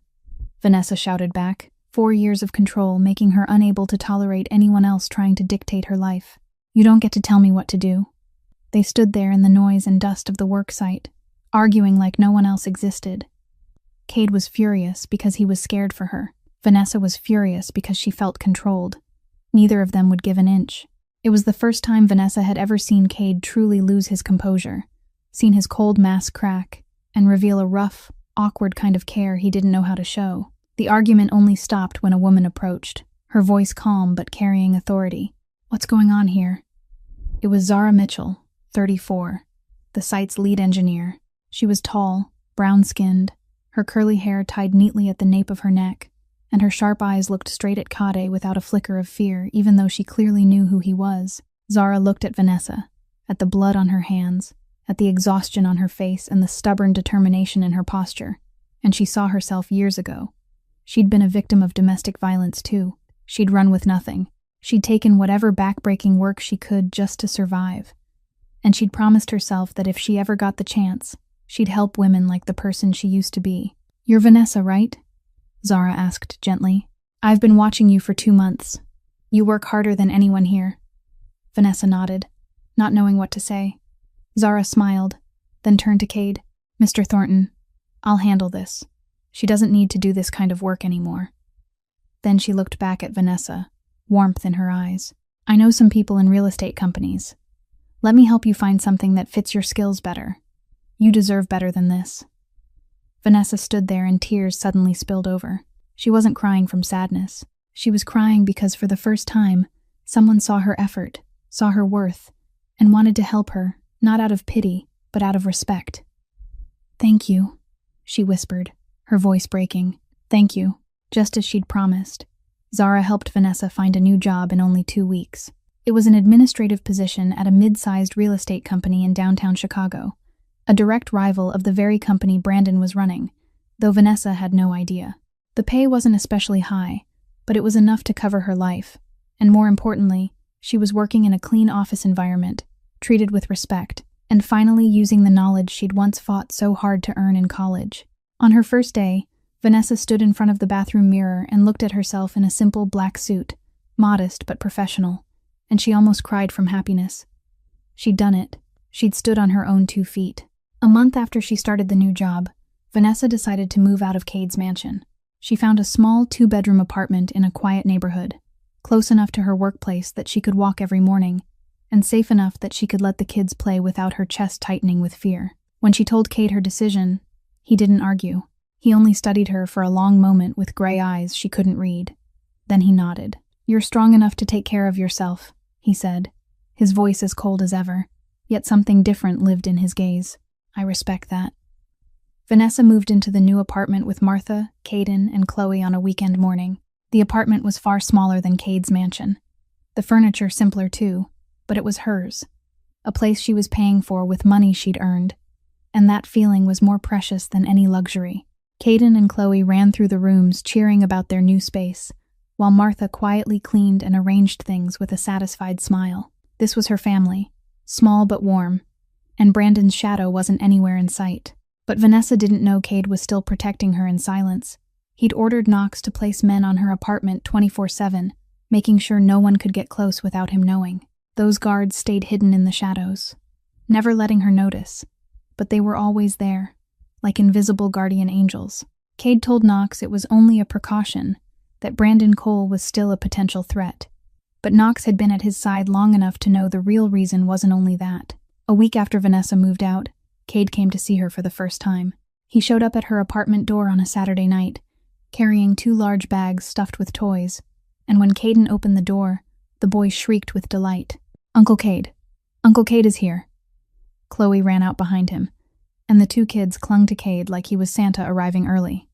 Vanessa shouted back, 4 years of control making her unable to tolerate anyone else trying to dictate her life. "You don't get to tell me what to do." They stood there in the noise and dust of the work site, arguing like no one else existed. Cade was furious because he was scared for her. Vanessa was furious because she felt controlled. Neither of them would give an inch. It was the first time Vanessa had ever seen Cade truly lose his composure, seen his cold mask crack, and reveal a rough, awkward kind of care he didn't know how to show. The argument only stopped when a woman approached, her voice calm but carrying authority. "What's going on here?" It was Zara Mitchell, 34, the site's lead engineer. She was tall, brown-skinned, her curly hair tied neatly at the nape of her neck, and her sharp eyes looked straight at Cade without a flicker of fear, even though she clearly knew who he was. Zara looked at Vanessa, at the blood on her hands, at the exhaustion on her face and the stubborn determination in her posture, and she saw herself years ago. She'd been a victim of domestic violence too. She'd run with nothing. She'd taken whatever backbreaking work she could just to survive. And she'd promised herself that if she ever got the chance, she'd help women like the person she used to be. "You're Vanessa, right?" Zara asked gently. "I've been watching you for 2 months. You work harder than anyone here." Vanessa nodded, not knowing what to say. Zara smiled, then turned to Cade. "Mr. Thornton, I'll handle this. She doesn't need to do this kind of work anymore." Then she looked back at Vanessa, warmth in her eyes. "I know some people in real estate companies. Let me help you find something that fits your skills better. You deserve better than this." Vanessa stood there and tears suddenly spilled over. She wasn't crying from sadness. She was crying because for the first time, someone saw her effort, saw her worth, and wanted to help her, not out of pity, but out of respect. "Thank you," she whispered, her voice breaking. "Thank you." Just as she'd promised, Zara helped Vanessa find a new job in only 2 weeks. It was an administrative position at a mid-sized real estate company in downtown Chicago, a direct rival of the very company Brandon was running, though Vanessa had no idea. The pay wasn't especially high, but it was enough to cover her life, and more importantly, she was working in a clean office environment, treated with respect, and finally using the knowledge she'd once fought so hard to earn in college. On her first day, Vanessa stood in front of the bathroom mirror and looked at herself in a simple black suit, modest but professional, and she almost cried from happiness. She'd done it. She'd stood on her own 2 feet. A month after she started the new job, Vanessa decided to move out of Cade's mansion. She found a small 2-bedroom apartment in a quiet neighborhood, close enough to her workplace that she could walk every morning, and safe enough that she could let the kids play without her chest tightening with fear. When she told Cade her decision, he didn't argue. He only studied her for a long moment with gray eyes she couldn't read. Then he nodded. "You're strong enough to take care of yourself," he said, his voice as cold as ever, yet something different lived in his gaze. "I respect that." Vanessa moved into the new apartment with Martha, Caden, and Chloe on a weekend morning. The apartment was far smaller than Cade's mansion. The furniture simpler too, but it was hers, a place she was paying for with money she'd earned, and that feeling was more precious than any luxury. Caden and Chloe ran through the rooms cheering about their new space, while Martha quietly cleaned and arranged things with a satisfied smile. This was her family, small but warm, and Brandon's shadow wasn't anywhere in sight. But Vanessa didn't know Cade was still protecting her in silence. He'd ordered Knox to place men on her apartment 24/7, making sure no one could get close without him knowing. Those guards stayed hidden in the shadows, never letting her notice, but they were always there, like invisible guardian angels. Cade told Knox it was only a precaution, that Brandon Cole was still a potential threat. But Knox had been at his side long enough to know the real reason wasn't only that. A week after Vanessa moved out, Cade came to see her for the first time. He showed up at her apartment door on a Saturday night, carrying 2 large bags stuffed with toys, and when Caden opened the door, the boy shrieked with delight. "Uncle Cade! Uncle Cade is here!" Chloe ran out behind him, and the 2 kids clung to Cade like he was Santa arriving early.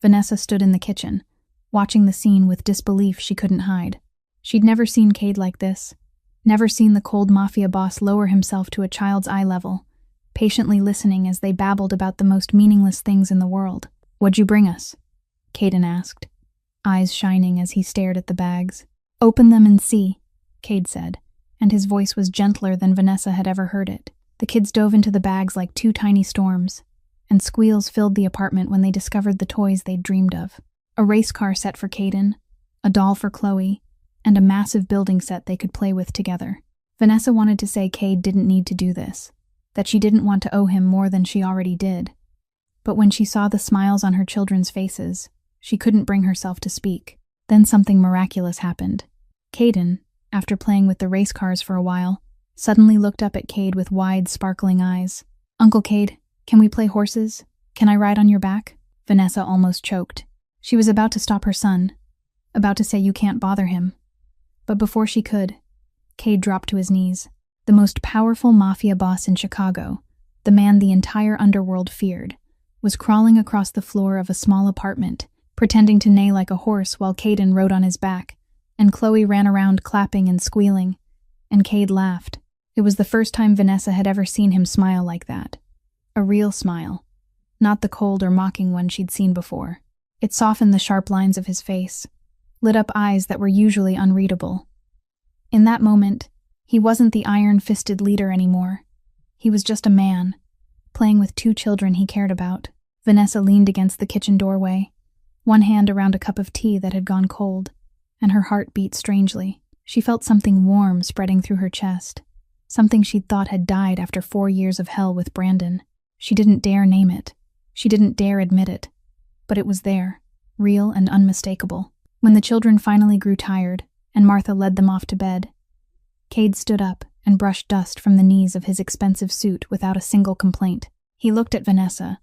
Vanessa stood in the kitchen, watching the scene with disbelief she couldn't hide. She'd never seen Cade like this, never seen the cold Mafia boss lower himself to a child's eye level, patiently listening as they babbled about the most meaningless things in the world. "What'd you bring us?" Caden asked, eyes shining as he stared at the bags. "Open them and see," Cade said, and his voice was gentler than Vanessa had ever heard it. The kids dove into the bags like 2 tiny storms, and squeals filled the apartment when they discovered the toys they'd dreamed of. A race car set for Caden, a doll for Chloe, and a massive building set they could play with together. Vanessa wanted to say Cade didn't need to do this, that she didn't want to owe him more than she already did. But when she saw the smiles on her children's faces, she couldn't bring herself to speak. Then something miraculous happened. Caden, after playing with the race cars for a while, suddenly looked up at Cade with wide, sparkling eyes. "Uncle Cade, can we play horses? Can I ride on your back?" Vanessa almost choked. She was about to stop her son, about to say you can't bother him. But before she could, Cade dropped to his knees. The most powerful Mafia boss in Chicago, the man the entire underworld feared, was crawling across the floor of a small apartment, pretending to neigh like a horse while Caden rode on his back, and Chloe ran around clapping and squealing, and Cade laughed. It was the first time Vanessa had ever seen him smile like that. A real smile, not the cold or mocking one she'd seen before. It softened the sharp lines of his face, lit up eyes that were usually unreadable. In that moment, he wasn't the iron-fisted leader anymore. He was just a man, playing with 2 children he cared about. Vanessa leaned against the kitchen doorway, one hand around a cup of tea that had gone cold, and her heart beat strangely. She felt something warm spreading through her chest, something she'd thought had died after 4 years of hell with Brandon. She didn't dare name it. She didn't dare admit it. But it was there, real and unmistakable. When the children finally grew tired, and Martha led them off to bed, Cade stood up and brushed dust from the knees of his expensive suit without a single complaint. He looked at Vanessa,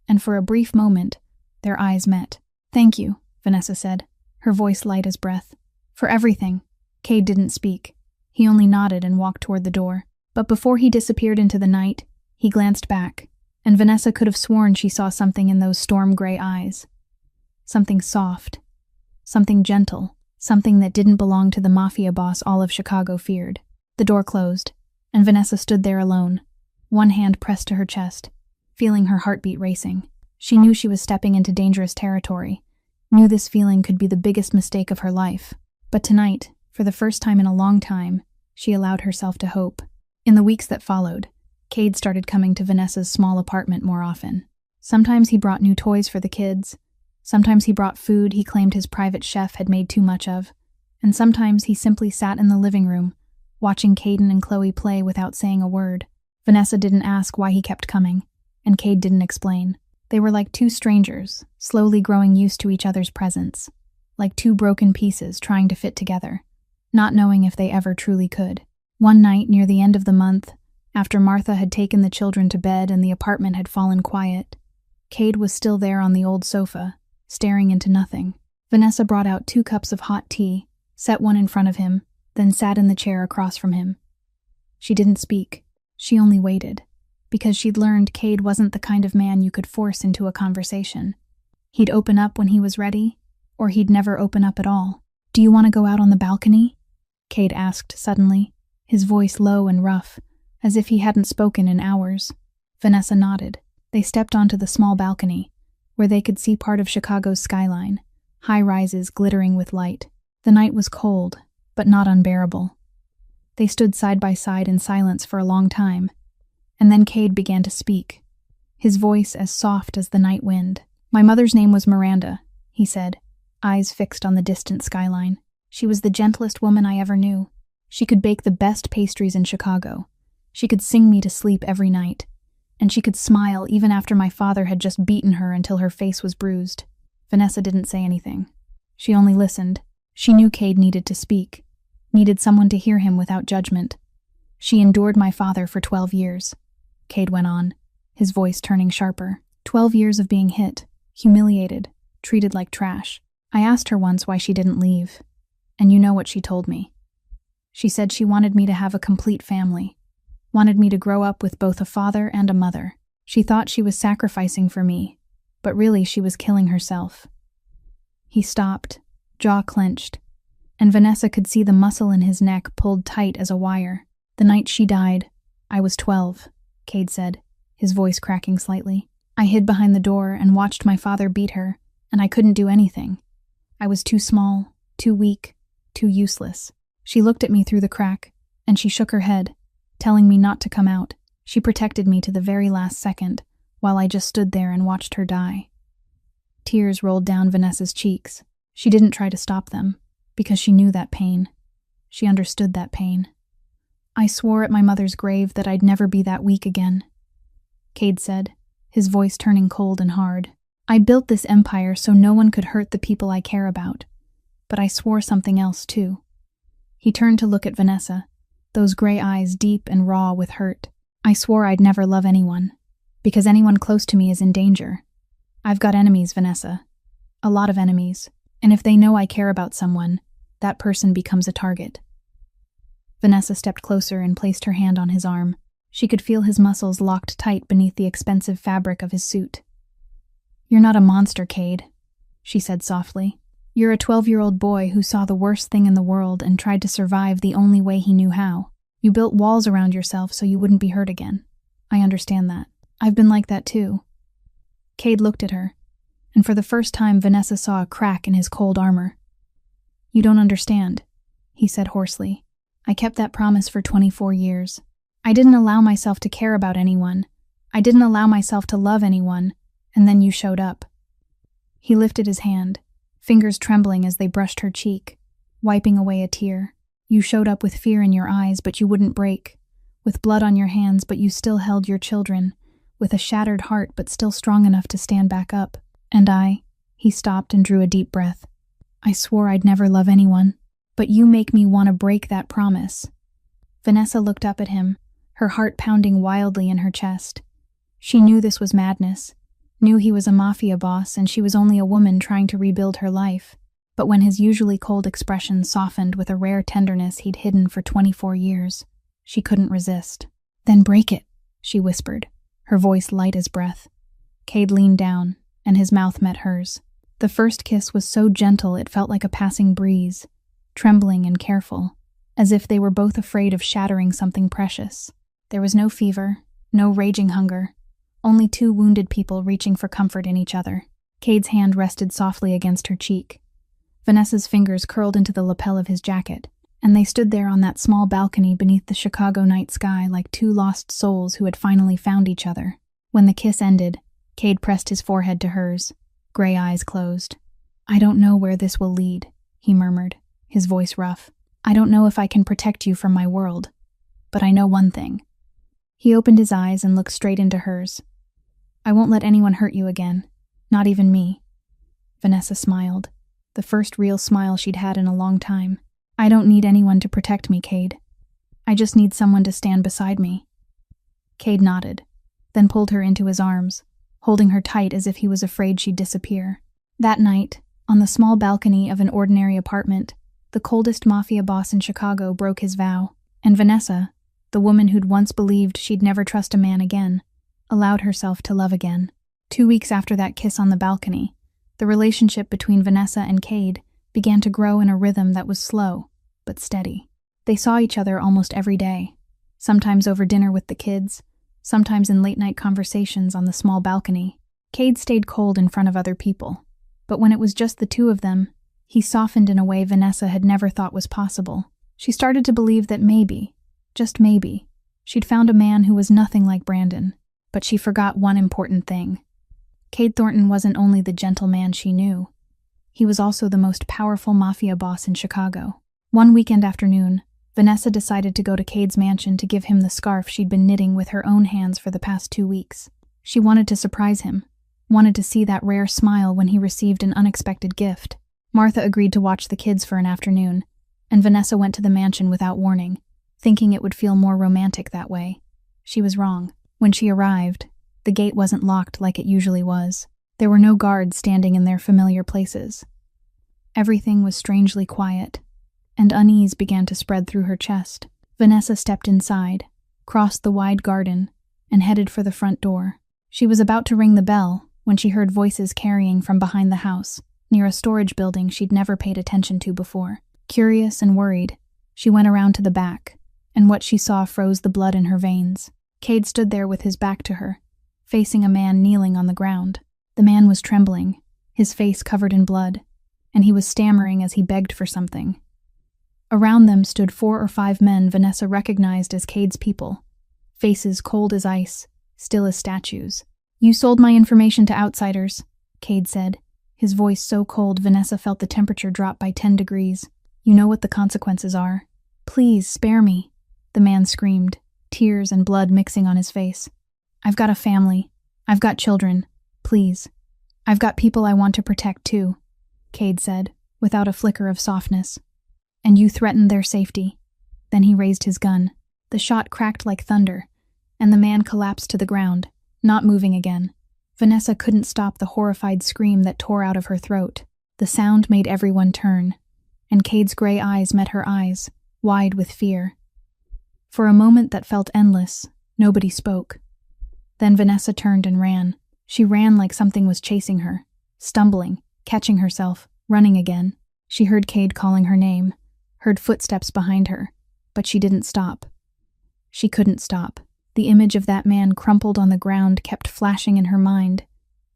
and for a brief moment, their eyes met. "Thank you," Vanessa said, her voice light as breath. "For everything." Cade didn't speak. He only nodded and walked toward the door. But before he disappeared into the night, he glanced back, and Vanessa could have sworn she saw something in those storm-gray eyes. Something soft, something gentle, something that didn't belong to the Mafia boss all of Chicago feared. The door closed, and Vanessa stood there alone, one hand pressed to her chest, feeling her heartbeat racing. She knew she was stepping into dangerous territory, knew this feeling could be the biggest mistake of her life. But tonight, for the first time in a long time, she allowed herself to hope. In the weeks that followed, Cade started coming to Vanessa's small apartment more often. Sometimes he brought new toys for the kids. Sometimes he brought food he claimed his private chef had made too much of. And sometimes he simply sat in the living room, watching Caden and Chloe play without saying a word. Vanessa didn't ask why he kept coming, and Cade didn't explain. They were like 2 strangers, slowly growing used to each other's presence, like 2 broken pieces trying to fit together, not knowing if they ever truly could. One night near the end of the month, after Martha had taken the children to bed and the apartment had fallen quiet, Cade was still there on the old sofa, staring into nothing. Vanessa brought out 2 cups of hot tea, set one in front of him, then sat in the chair across from him. She didn't speak. She only waited, because she'd learned Cade wasn't the kind of man you could force into a conversation. He'd open up when he was ready, or he'd never open up at all. "Do you want to go out on the balcony?" Cade asked suddenly, his voice low and rough, as if he hadn't spoken in hours. Vanessa nodded. They stepped onto the small balcony, where they could see part of Chicago's skyline, high rises glittering with light. The night was cold, but not unbearable. They stood side by side in silence for a long time, and then Cade began to speak. his voice as soft as the night wind. "My mother's name was Miranda," he said, eyes fixed on the distant skyline. "She was the gentlest woman I ever knew. She could bake the best pastries in Chicago. She could sing me to sleep every night. And she could smile even after my father had just beaten her until her face was bruised." Vanessa didn't say anything. She only listened. She knew Cade needed to speak, needed someone to hear him without judgment. "She endured my father for 12 years, Cade went on, his voice turning sharper. 12 years of being hit, humiliated, treated like trash. I asked her once why she didn't leave, and you know what she told me. She said she wanted me to have a complete family, wanted me to grow up with both a father and a mother. She thought she was sacrificing for me, but really she was killing herself." He stopped, jaw clenched, and Vanessa could see the muscle in his neck pulled tight as a wire. "The night she died, I was 12, Cade said, his voice cracking slightly. "I hid behind the door and watched my father beat her, and I couldn't do anything. I was too small, too weak, too useless. She looked at me through the crack, and she shook her head, telling me not to come out. She protected me to the very last second, while I just stood there and watched her die." Tears rolled down Vanessa's cheeks. She didn't try to stop them, because she knew that pain. She understood that pain. "I swore at my mother's grave that I'd never be that weak again," Cade said, his voice turning cold and hard. "I built this empire so no one could hurt the people I care about. But I swore something else, too." He turned to look at Vanessa, those gray eyes deep and raw with hurt. "I swore I'd never love anyone, because anyone close to me is in danger. I've got enemies, Vanessa. A lot of enemies. And if they know I care about someone, that person becomes a target." Vanessa stepped closer and placed her hand on his arm. She could feel his muscles locked tight beneath the expensive fabric of his suit. "You're not a monster, Cade," she said softly. "You're a 12-year-old boy who saw the worst thing in the world and tried to survive the only way he knew how. You built walls around yourself so you wouldn't be hurt again. I understand that. I've been like that too." Cade looked at her, and for the first time Vanessa saw a crack in his cold armor. "You don't understand," he said hoarsely. "I kept that promise for 24 years. I didn't allow myself to care about anyone. I didn't allow myself to love anyone, and then you showed up." He lifted his hand, fingers trembling as they brushed her cheek, wiping away a tear. "You showed up with fear in your eyes, but you wouldn't break. With blood on your hands, but you still held your children. With a shattered heart, but still strong enough to stand back up. And he stopped and drew a deep breath. "I swore I'd never love anyone, but you make me want to break that promise." Vanessa looked up at him, her heart pounding wildly in her chest. She knew this was madness, knew he was a mafia boss and she was only a woman trying to rebuild her life. But when his usually cold expression softened with a rare tenderness he'd hidden for 24 years, she couldn't resist. "Then break it," she whispered, her voice light as breath. Cade leaned down, and his mouth met hers. The first kiss was so gentle it felt like a passing breeze, trembling and careful, as if they were both afraid of shattering something precious. There was no fever, no raging hunger, only two wounded people reaching for comfort in each other. Cade's hand rested softly against her cheek. Vanessa's fingers curled into the lapel of his jacket, and they stood there on that small balcony beneath the Chicago night sky like two lost souls who had finally found each other. When the kiss ended, Cade pressed his forehead to hers, gray eyes closed. "I don't know where this will lead," he murmured, his voice rough. "I don't know if I can protect you from my world, but I know one thing." He opened his eyes and looked straight into hers. "I won't let anyone hurt you again, not even me." Vanessa smiled, the first real smile she'd had in a long time. "I don't need anyone to protect me, Cade. I just need someone to stand beside me." Cade nodded, then pulled her into his arms, holding her tight as if he was afraid she'd disappear. That night, on the small balcony of an ordinary apartment, the coldest mafia boss in Chicago broke his vow, and Vanessa, the woman who'd once believed she'd never trust a man again, allowed herself to love again. 2 weeks after that kiss on the balcony, the relationship between Vanessa and Cade began to grow in a rhythm that was slow, but steady. They saw each other almost every day, sometimes over dinner with the kids, sometimes in late-night conversations on the small balcony. Cade stayed cold in front of other people, but when it was just the two of them, he softened in a way Vanessa had never thought was possible. She started to believe that maybe, just maybe, she'd found a man who was nothing like Brandon. But she forgot one important thing. Cade Thornton wasn't only the gentleman she knew. He was also the most powerful mafia boss in Chicago. One weekend afternoon, Vanessa decided to go to Cade's mansion to give him the scarf she'd been knitting with her own hands for the past 2 weeks. She wanted to surprise him, wanted to see that rare smile when he received an unexpected gift. Martha agreed to watch the kids for an afternoon, and Vanessa went to the mansion without warning, thinking it would feel more romantic that way. She was wrong. When she arrived, the gate wasn't locked like it usually was. There were no guards standing in their familiar places. Everything was strangely quiet, and unease began to spread through her chest. Vanessa stepped inside, crossed the wide garden, and headed for the front door. She was about to ring the bell when she heard voices carrying from behind the house, near a storage building she'd never paid attention to before. Curious and worried, she went around to the back, and what she saw froze the blood in her veins. Cade stood there with his back to her, facing a man kneeling on the ground. The man was trembling, his face covered in blood, and he was stammering as he begged for something. Around them stood 4 or 5 men Vanessa recognized as Cade's people, faces cold as ice, still as statues. "You sold my information to outsiders," Cade said, his voice so cold Vanessa felt the temperature drop by 10 degrees. "You know what the consequences are. Please, spare me," the man screamed, tears and blood mixing on his face. "I've got a family. I've got children. Please. I've got people I want to protect too," Cade said, without a flicker of softness. "And you threatened their safety." Then he raised his gun. The shot cracked like thunder, and the man collapsed to the ground, not moving again. Vanessa couldn't stop the horrified scream that tore out of her throat. The sound made everyone turn, and Cade's gray eyes met her eyes, wide with fear. For a moment that felt endless, nobody spoke. Then Vanessa turned and ran. She ran like something was chasing her, stumbling, catching herself, running again. She heard Cade calling her name, heard footsteps behind her, but she didn't stop. She couldn't stop. The image of that man crumpled on the ground kept flashing in her mind,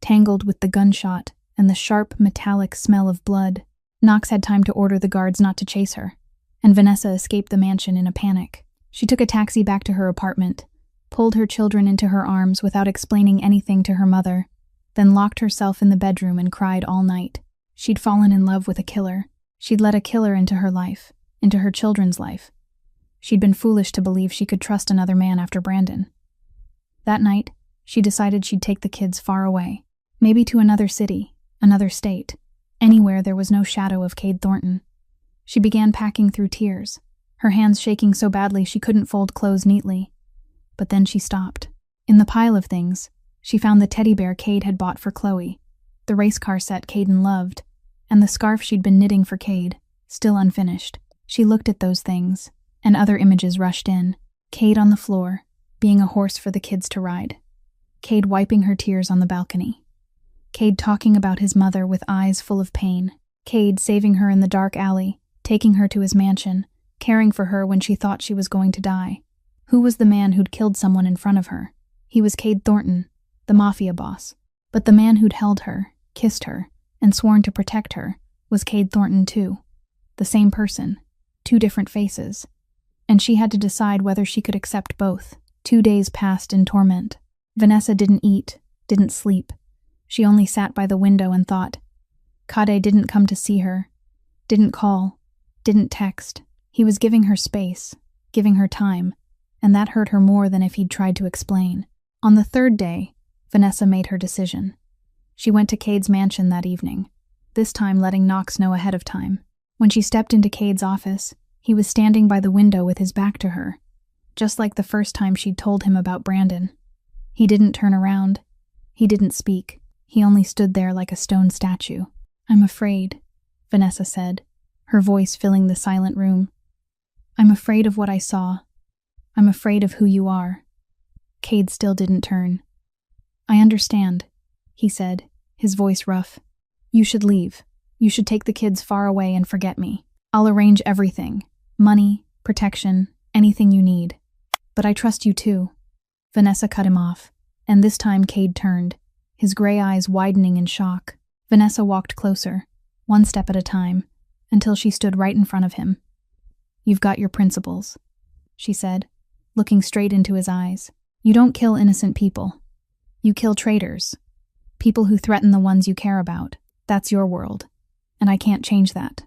tangled with the gunshot and the sharp, metallic smell of blood. Knox had time to order the guards not to chase her, and Vanessa escaped the mansion in a panic. She took a taxi back to her apartment, pulled her children into her arms without explaining anything to her mother, then locked herself in the bedroom and cried all night. She'd fallen in love with a killer. She'd let a killer into her life, into her children's life. She'd been foolish to believe she could trust another man after Brandon. That night, she decided she'd take the kids far away, maybe to another city, another state, anywhere there was no shadow of Cade Thornton. She began packing through tears, her hands shaking so badly she couldn't fold clothes neatly. But then she stopped. In the pile of things, she found the teddy bear Cade had bought for Chloe, the race car set Caden loved, and the scarf she'd been knitting for Cade, still unfinished. She looked at those things, and other images rushed in. Cade on the floor, being a horse for the kids to ride. Cade wiping her tears on the balcony. Cade talking about his mother with eyes full of pain. Cade saving her in the dark alley, taking her to his mansion, caring for her when she thought she was going to die. Who was the man who'd killed someone in front of her? He was Cade Thornton, the mafia boss. But the man who'd held her, kissed her, and sworn to protect her was Cade Thornton too. The same person, 2 different faces. And she had to decide whether she could accept both. 2 days passed in torment. Vanessa didn't eat, didn't sleep. She only sat by the window and thought. Cade didn't come to see her, didn't call, didn't text. He was giving her space, giving her time, and that hurt her more than if he'd tried to explain. On the 3rd day, Vanessa made her decision. She went to Cade's mansion that evening, this time letting Knox know ahead of time. When she stepped into Cade's office, he was standing by the window with his back to her, just like the first time she'd told him about Brandon. He didn't turn around. He didn't speak. He only stood there like a stone statue. "I'm afraid," Vanessa said, her voice filling the silent room. "I'm afraid of what I saw. I'm afraid of who you are." Cade still didn't turn. "I understand," he said, his voice rough. "You should leave. You should take the kids far away and forget me. I'll arrange everything. Money, protection, anything you need. But I trust you too." Vanessa cut him off, and this time Cade turned, his gray eyes widening in shock. Vanessa walked closer, 1 step at a time, until she stood right in front of him. "You've got your principles," she said, looking straight into his eyes. "You don't kill innocent people. You kill traitors. People who threaten the ones you care about. That's your world. And I can't change that.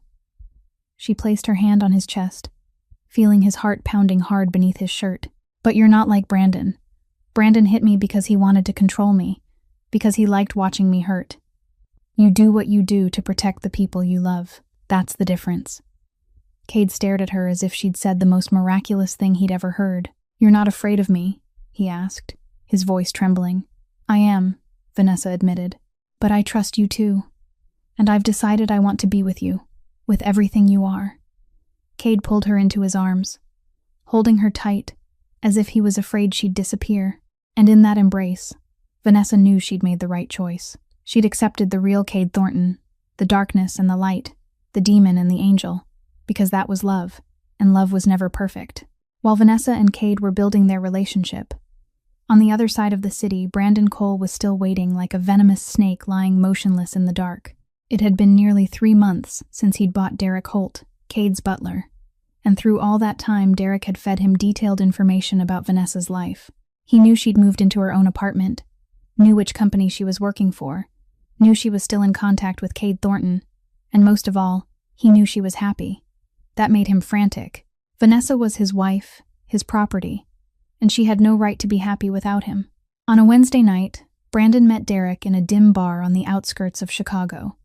She placed her hand on his chest, feeling his heart pounding hard beneath his shirt. But you're not like Brandon. Brandon hit me because he wanted to control me, because he liked watching me hurt. You do what you do to protect the people you love. That's the difference. Cade stared at her as if she'd said the most miraculous thing he'd ever heard. You're not afraid of me? He asked, his voice trembling. I am, Vanessa admitted. But I trust you too. And I've decided I want to be with you, with everything you are. Cade pulled her into his arms, holding her tight, as if he was afraid she'd disappear. And in that embrace, Vanessa knew she'd made the right choice. She'd accepted the real Cade Thornton, the darkness and the light, the demon and the angel, because that was love, and love was never perfect. While Vanessa and Cade were building their relationship, on the other side of the city, Brandon Cole was still waiting like a venomous snake lying motionless in the dark. It had been nearly 3 months since he'd bought Derek Holt, Cade's butler, and through all that time Derek had fed him detailed information about Vanessa's life. He knew she'd moved into her own apartment, knew which company she was working for, knew she was still in contact with Cade Thornton, and most of all, he knew she was happy. That made him frantic. Vanessa was his wife, his property, and she had no right to be happy without him. On a Wednesday night, Brandon met Derek in a dim bar on the outskirts of Chicago,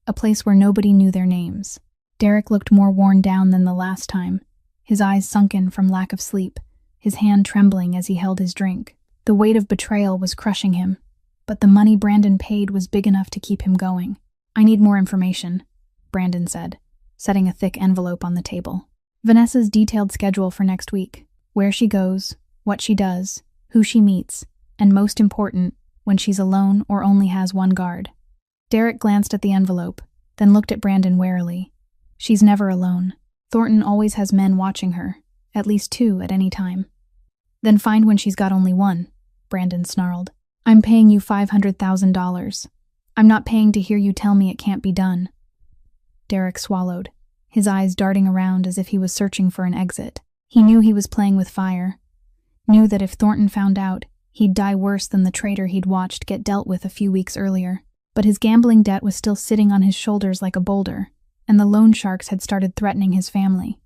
a place where nobody knew their names. Derek looked more worn down than the last time, his eyes sunken from lack of sleep, his hand trembling as he held his drink. The weight of betrayal was crushing him, but the money Brandon paid was big enough to keep him going. I need more information, Brandon said, setting a thick envelope on the table. Vanessa's detailed schedule for next week, where she goes, what she does, who she meets, and most important, when she's alone or only has one guard. Derek glanced at the envelope, then looked at Brandon warily. She's never alone. Thornton always has men watching her, at least 2 at any time. Then find when she's got only 1, Brandon snarled. I'm paying you $500,000. I'm not paying to hear you tell me it can't be done. Derek swallowed, his eyes darting around as if he was searching for an exit. He knew he was playing with fire, knew that if Thornton found out, he'd die worse than the traitor he'd watched get dealt with a few weeks earlier. But his gambling debt was still sitting on his shoulders like a boulder, and the loan sharks had started threatening his family.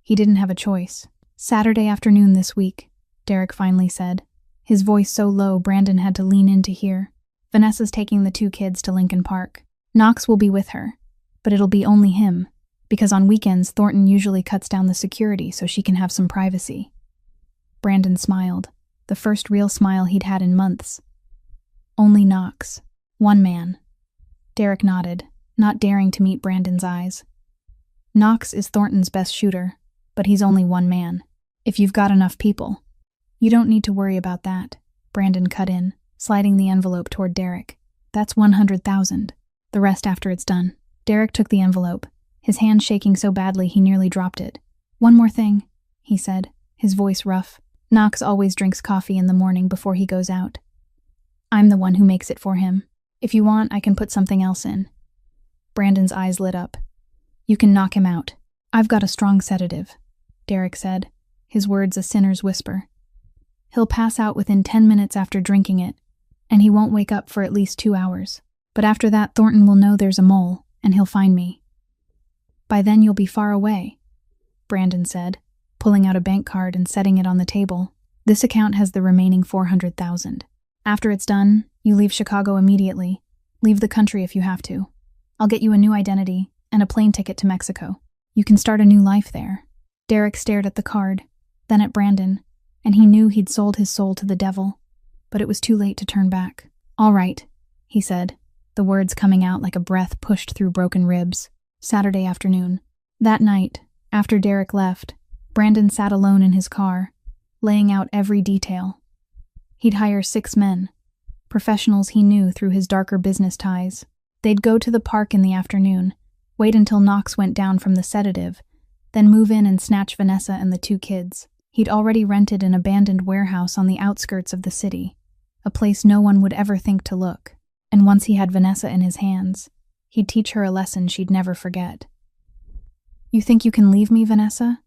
He didn't have a choice. Saturday afternoon this week, Derek finally said, his voice so low Brandon had to lean in to hear. Vanessa's taking the 2 kids to Lincoln Park. Knox will be with her, but it'll be only him, because on weekends Thornton usually cuts down the security so she can have some privacy. Brandon smiled, the first real smile he'd had in months. Only Knox. 1 man. Derek nodded, not daring to meet Brandon's eyes. Knox is Thornton's best shooter, but he's only 1 man. If you've got enough people. You don't need to worry about that, Brandon cut in, sliding the envelope toward Derek. That's $100,000. The rest after it's done. Derek took the envelope, his hand shaking so badly he nearly dropped it. One more thing, he said, his voice rough. Knox always drinks coffee in the morning before he goes out. I'm the one who makes it for him. If you want, I can put something else in. Brandon's eyes lit up. You can knock him out. I've got a strong sedative, Derek said, his words a sinner's whisper. He'll pass out within 10 minutes after drinking it, and he won't wake up for at least 2 hours. But after that, Thornton will know there's a mole, and he'll find me. By then you'll be far away, Brandon said, pulling out a bank card and setting it on the table. This account has the remaining $400,000. After it's done, you leave Chicago immediately. Leave the country if you have to. I'll get you a new identity and a plane ticket to Mexico. You can start a new life there. Derek stared at the card, then at Brandon, and he knew he'd sold his soul to the devil, but it was too late to turn back. All right, he said, the words coming out like a breath pushed through broken ribs. Saturday afternoon. That night, after Derek left, Brandon sat alone in his car, laying out every detail. He'd hire 6 men, professionals he knew through his darker business ties. They'd go to the park in the afternoon, wait until Knox went down from the sedative, then move in and snatch Vanessa and the 2 kids. He'd already rented an abandoned warehouse on the outskirts of the city, a place no one would ever think to look. And once he had Vanessa in his hands, he'd teach her a lesson she'd never forget. You think you can leave me, Vanessa?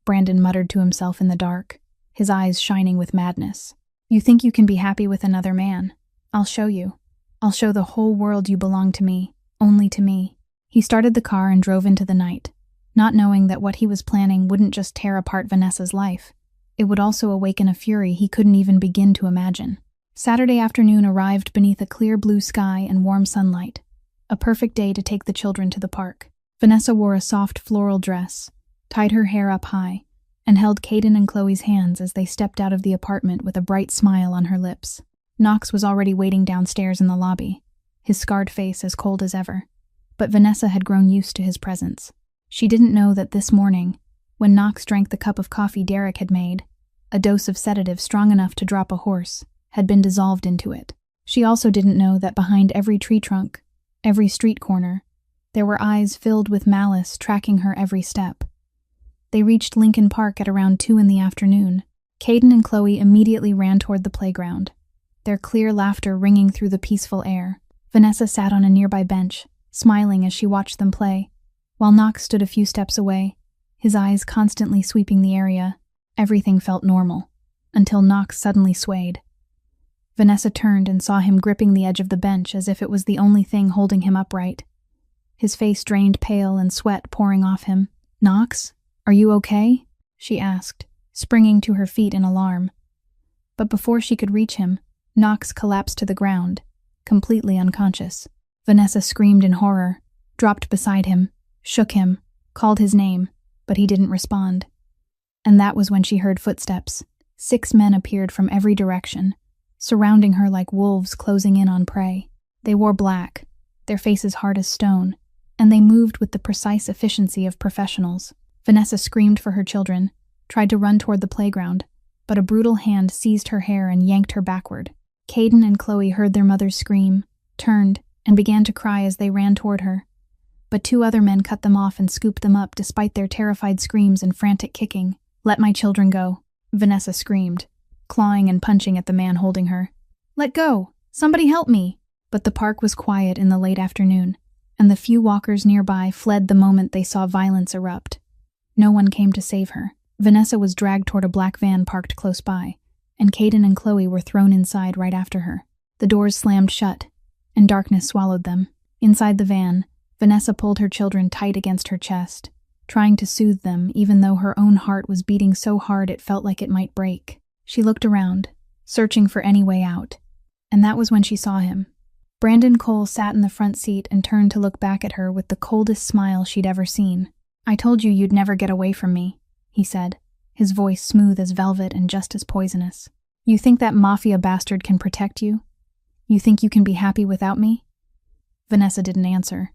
Brandon muttered to himself in the dark, his eyes shining with madness. You think you can be happy with another man? I'll show you. I'll show the whole world you belong to me, only to me." He started the car and drove into the night, not knowing that what he was planning wouldn't just tear apart Vanessa's life. It would also awaken a fury he couldn't even begin to imagine. Saturday afternoon arrived beneath a clear blue sky and warm sunlight, a perfect day to take the children to the park. Vanessa wore a soft floral dress, tied her hair up high, and held Caden and Chloe's hands as they stepped out of the apartment with a bright smile on her lips. Knox was already waiting downstairs in the lobby, his scarred face as cold as ever, but Vanessa had grown used to his presence. She didn't know that this morning, when Knox drank the cup of coffee Derek had made, a dose of sedative strong enough to drop a horse had been dissolved into it. She also didn't know that behind every tree trunk, every street corner, there were eyes filled with malice tracking her every step. They reached Lincoln Park at around 2 in the afternoon. Caden and Chloe immediately ran toward the playground, their clear laughter ringing through the peaceful air. Vanessa sat on a nearby bench, smiling as she watched them play, while Knox stood a few steps away, his eyes constantly sweeping the area. Everything felt normal, until Knox suddenly swayed. Vanessa turned and saw him gripping the edge of the bench as if it was the only thing holding him upright. His face drained pale and sweat pouring off him. "Knox, are you okay?" she asked, springing to her feet in alarm. But before she could reach him, Knox collapsed to the ground, completely unconscious. Vanessa screamed in horror, dropped beside him, shook him, called his name, but he didn't respond. And that was when she heard footsteps. 6 men appeared from every direction, surrounding her like wolves closing in on prey. They wore black, their faces hard as stone, and they moved with the precise efficiency of professionals. Vanessa screamed for her children, tried to run toward the playground, but a brutal hand seized her hair and yanked her backward. Caden and Chloe heard their mother's scream, turned, and began to cry as they ran toward her. But 2 other men cut them off and scooped them up despite their terrified screams and frantic kicking. "Let my children go," Vanessa screamed, clawing and punching at the man holding her. "Let go! Somebody help me!" But the park was quiet in the late afternoon, and the few walkers nearby fled the moment they saw violence erupt. No one came to save her. Vanessa was dragged toward a black van parked close by, and Caden and Chloe were thrown inside right after her. The doors slammed shut, and darkness swallowed them. Inside the van, Vanessa pulled her children tight against her chest, trying to soothe them even though her own heart was beating so hard it felt like it might break. She looked around, searching for any way out, and that was when she saw him. Brandon Cole sat in the front seat and turned to look back at her with the coldest smile she'd ever seen. "I told you you'd never get away from me," he said, his voice smooth as velvet and just as poisonous. "You think that Mafia bastard can protect you? You think you can be happy without me?" Vanessa didn't answer.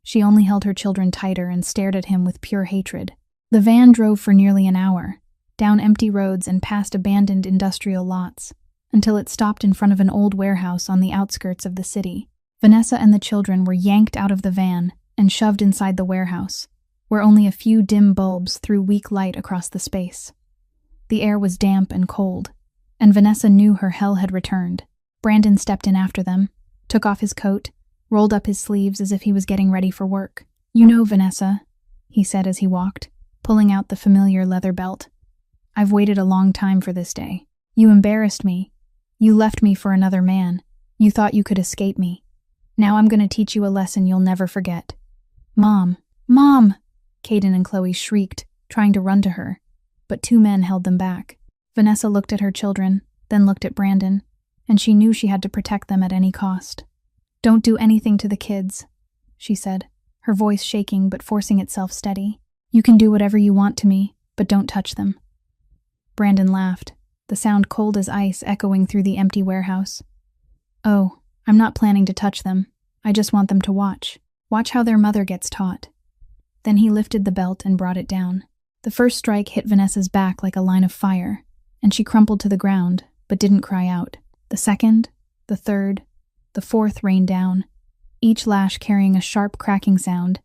She only held her children tighter and stared at him with pure hatred. The van drove for nearly an hour, down empty roads and past abandoned industrial lots, until it stopped in front of an old warehouse on the outskirts of the city. Vanessa and the children were yanked out of the van and shoved inside the warehouse, where only a few dim bulbs threw weak light across the space. The air was damp and cold, and Vanessa knew her hell had returned. Brandon stepped in after them, took off his coat, rolled up his sleeves as if he was getting ready for work. "You know, Vanessa," he said as he walked, pulling out the familiar leather belt, "I've waited a long time for this day. You embarrassed me. You left me for another man. You thought you could escape me. Now I'm going to teach you a lesson you'll never forget." "Mom! Mom!" Caden and Chloe shrieked, trying to run to her, but 2 men held them back. Vanessa looked at her children, then looked at Brandon, and she knew she had to protect them at any cost. "Don't do anything to the kids," she said, her voice shaking but forcing itself steady. "You can do whatever you want to me, but don't touch them." Brandon laughed, the sound cold as ice echoing through the empty warehouse. "Oh, I'm not planning to touch them. I just want them to watch. Watch how their mother gets taught." Then he lifted the belt and brought it down. The first strike hit Vanessa's back like a line of fire, and she crumpled to the ground, but didn't cry out. The second, the third, the fourth rained down, each lash carrying a sharp cracking sound,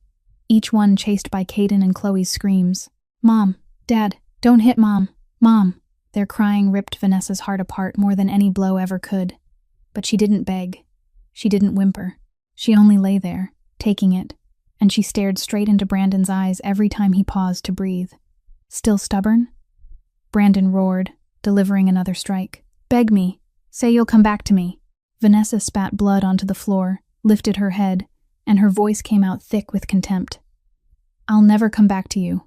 each one chased by Caden and Chloe's screams. "Mom! Dad! Don't hit Mom! Mom!" Their crying ripped Vanessa's heart apart more than any blow ever could. But she didn't beg. She didn't whimper. She only lay there, taking it, and she stared straight into Brandon's eyes every time he paused to breathe. "Still stubborn?" Brandon roared, delivering another strike. Beg me. Say you'll come back to me." Vanessa spat blood onto the floor, lifted her head, and her voice came out thick with contempt. "I'll never come back to you.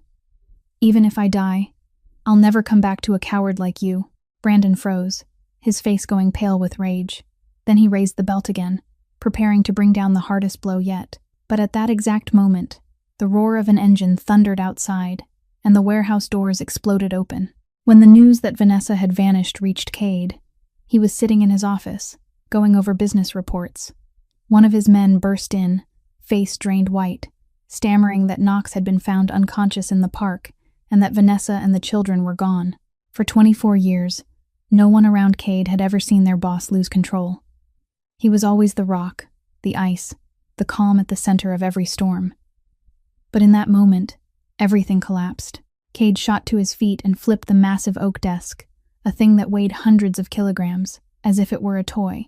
Even if I die, I'll never come back to a coward like you." Brandon froze, his face going pale with rage. Then he raised the belt again, preparing to bring down the hardest blow yet. But at that exact moment, the roar of an engine thundered outside, and the warehouse doors exploded open. When the news that Vanessa had vanished reached Cade, he was sitting in his office, going over business reports. One of his men burst in, face drained white, stammering that Knox had been found unconscious in the park and that Vanessa and the children were gone. For 24 years, no one around Cade had ever seen their boss lose control. He was always the rock, the ice, the calm at the center of every storm. But in that moment, everything collapsed. Cade shot to his feet and flipped the massive oak desk, a thing that weighed hundreds of kilograms, as if it were a toy,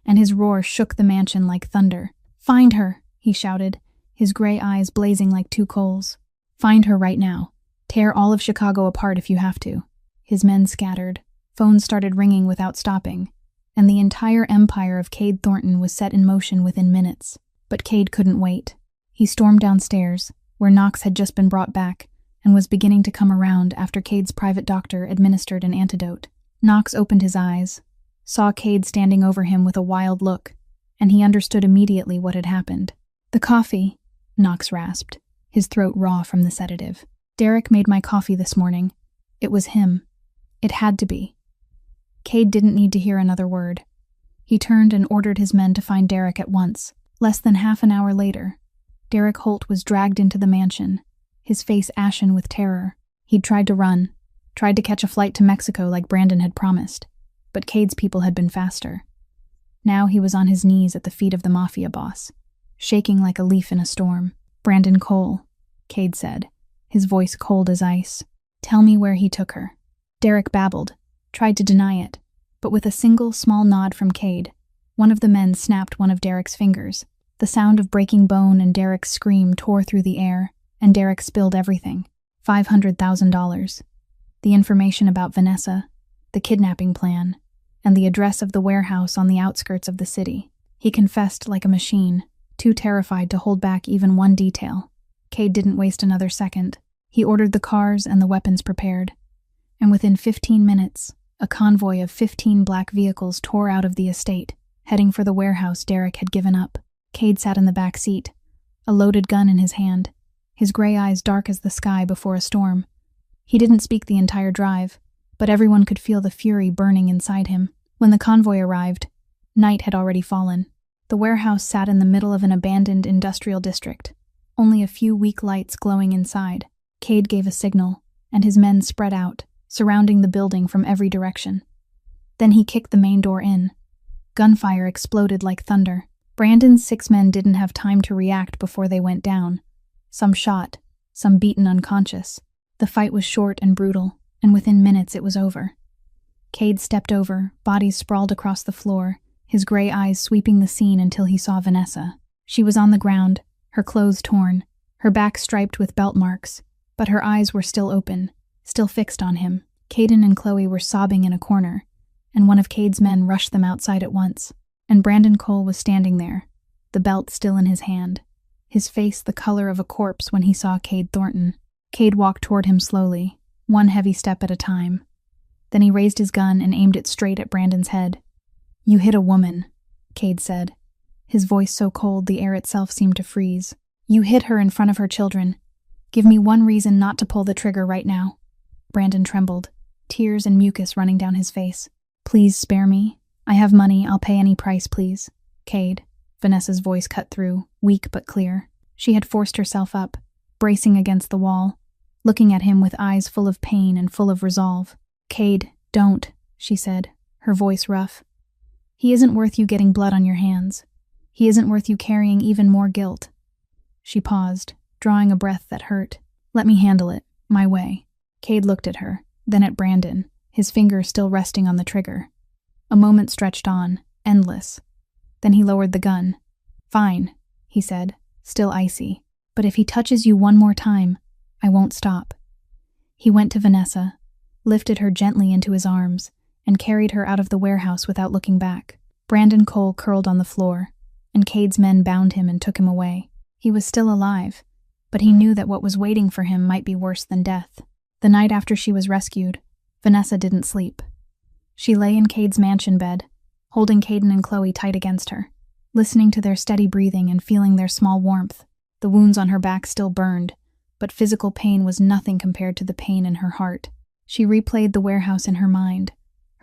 and his roar shook the mansion like thunder. "Find her," he shouted, his gray eyes blazing like two coals. "Find her right now. Tear all of Chicago apart if you have to." His men scattered, phones started ringing without stopping, and the entire empire of Cade Thornton was set in motion within minutes. But Cade couldn't wait. He stormed downstairs, where Knox had just been brought back, and was beginning to come around after Cade's private doctor administered an antidote. Knox opened his eyes, saw Cade standing over him with a wild look, and he understood immediately what had happened. "The coffee," Knox rasped, his throat raw from the sedative. "Derek made my coffee this morning. It was him. It had to be." Cade didn't need to hear another word. He turned and ordered his men to find Derek at once. Less than half an hour later, Derek Holt was dragged into the mansion, his face ashen with terror. He'd tried to run, tried to catch a flight to Mexico like Brandon had promised, but Cade's people had been faster. Now he was on his knees at the feet of the Mafia boss, shaking like a leaf in a storm. "Brandon Cole," Cade said, his voice cold as ice. "Tell me where he took her." Derek babbled, tried to deny it, but with a single small nod from Cade, one of the men snapped one of Derek's fingers. The sound of breaking bone and Derek's scream tore through the air, and Derek spilled everything. $500,000. The information about Vanessa, the kidnapping plan, and the address of the warehouse on the outskirts of the city. He confessed like a machine, too terrified to hold back even one detail. Cade didn't waste another second. He ordered the cars and the weapons prepared, and within 15 minutes, a convoy of 15 black vehicles tore out of the estate, heading for the warehouse Derek had given up. Cade sat in the back seat, a loaded gun in his hand, his gray eyes dark as the sky before a storm. He didn't speak the entire drive, but everyone could feel the fury burning inside him. When the convoy arrived, night had already fallen. The warehouse sat in the middle of an abandoned industrial district, only a few weak lights glowing inside. Cade gave a signal, and his men spread out, surrounding the building from every direction. Then he kicked the main door in. Gunfire exploded like thunder. Brandon's 6 men didn't have time to react before they went down. Some shot, some beaten unconscious. The fight was short and brutal, and within minutes it was over. Cade stepped over, bodies sprawled across the floor, his gray eyes sweeping the scene until he saw Vanessa. She was on the ground, her clothes torn, her back striped with belt marks, but her eyes were still open, still fixed on him. Caden and Chloe were sobbing in a corner, and one of Cade's men rushed them outside at once. And Brandon Cole was standing there, the belt still in his hand, his face the color of a corpse when he saw Cade Thornton. Cade walked toward him slowly, one heavy step at a time. Then he raised his gun and aimed it straight at Brandon's head. "You hit a woman," Cade said, his voice so cold the air itself seemed to freeze. "You hit her in front of her children. Give me one reason not to pull the trigger right now." Brandon trembled, tears and mucus running down his face. "Please spare me. I have money. I'll pay any price, please." "Cade," Vanessa's voice cut through, weak but clear. She had forced herself up, bracing against the wall, looking at him with eyes full of pain and full of resolve. "Cade, don't," she said, her voice rough. "He isn't worth you getting blood on your hands. He isn't worth you carrying even more guilt." She paused, drawing a breath that hurt. "Let me handle it, my way." Cade looked at her, then at Brandon, his finger still resting on the trigger. A moment stretched on, endless. Then he lowered the gun. "Fine," he said, still icy. "But if he touches you one more time, I won't stop." He went to Vanessa, lifted her gently into his arms, and carried her out of the warehouse without looking back. Brandon Cole curled on the floor, and Cade's men bound him and took him away. He was still alive, but he knew that what was waiting for him might be worse than death. The night after she was rescued, Vanessa didn't sleep. She lay in Cade's mansion bed, holding Caden and Chloe tight against her, listening to their steady breathing and feeling their small warmth. The wounds on her back still burned, but physical pain was nothing compared to the pain in her heart. She replayed the warehouse in her mind,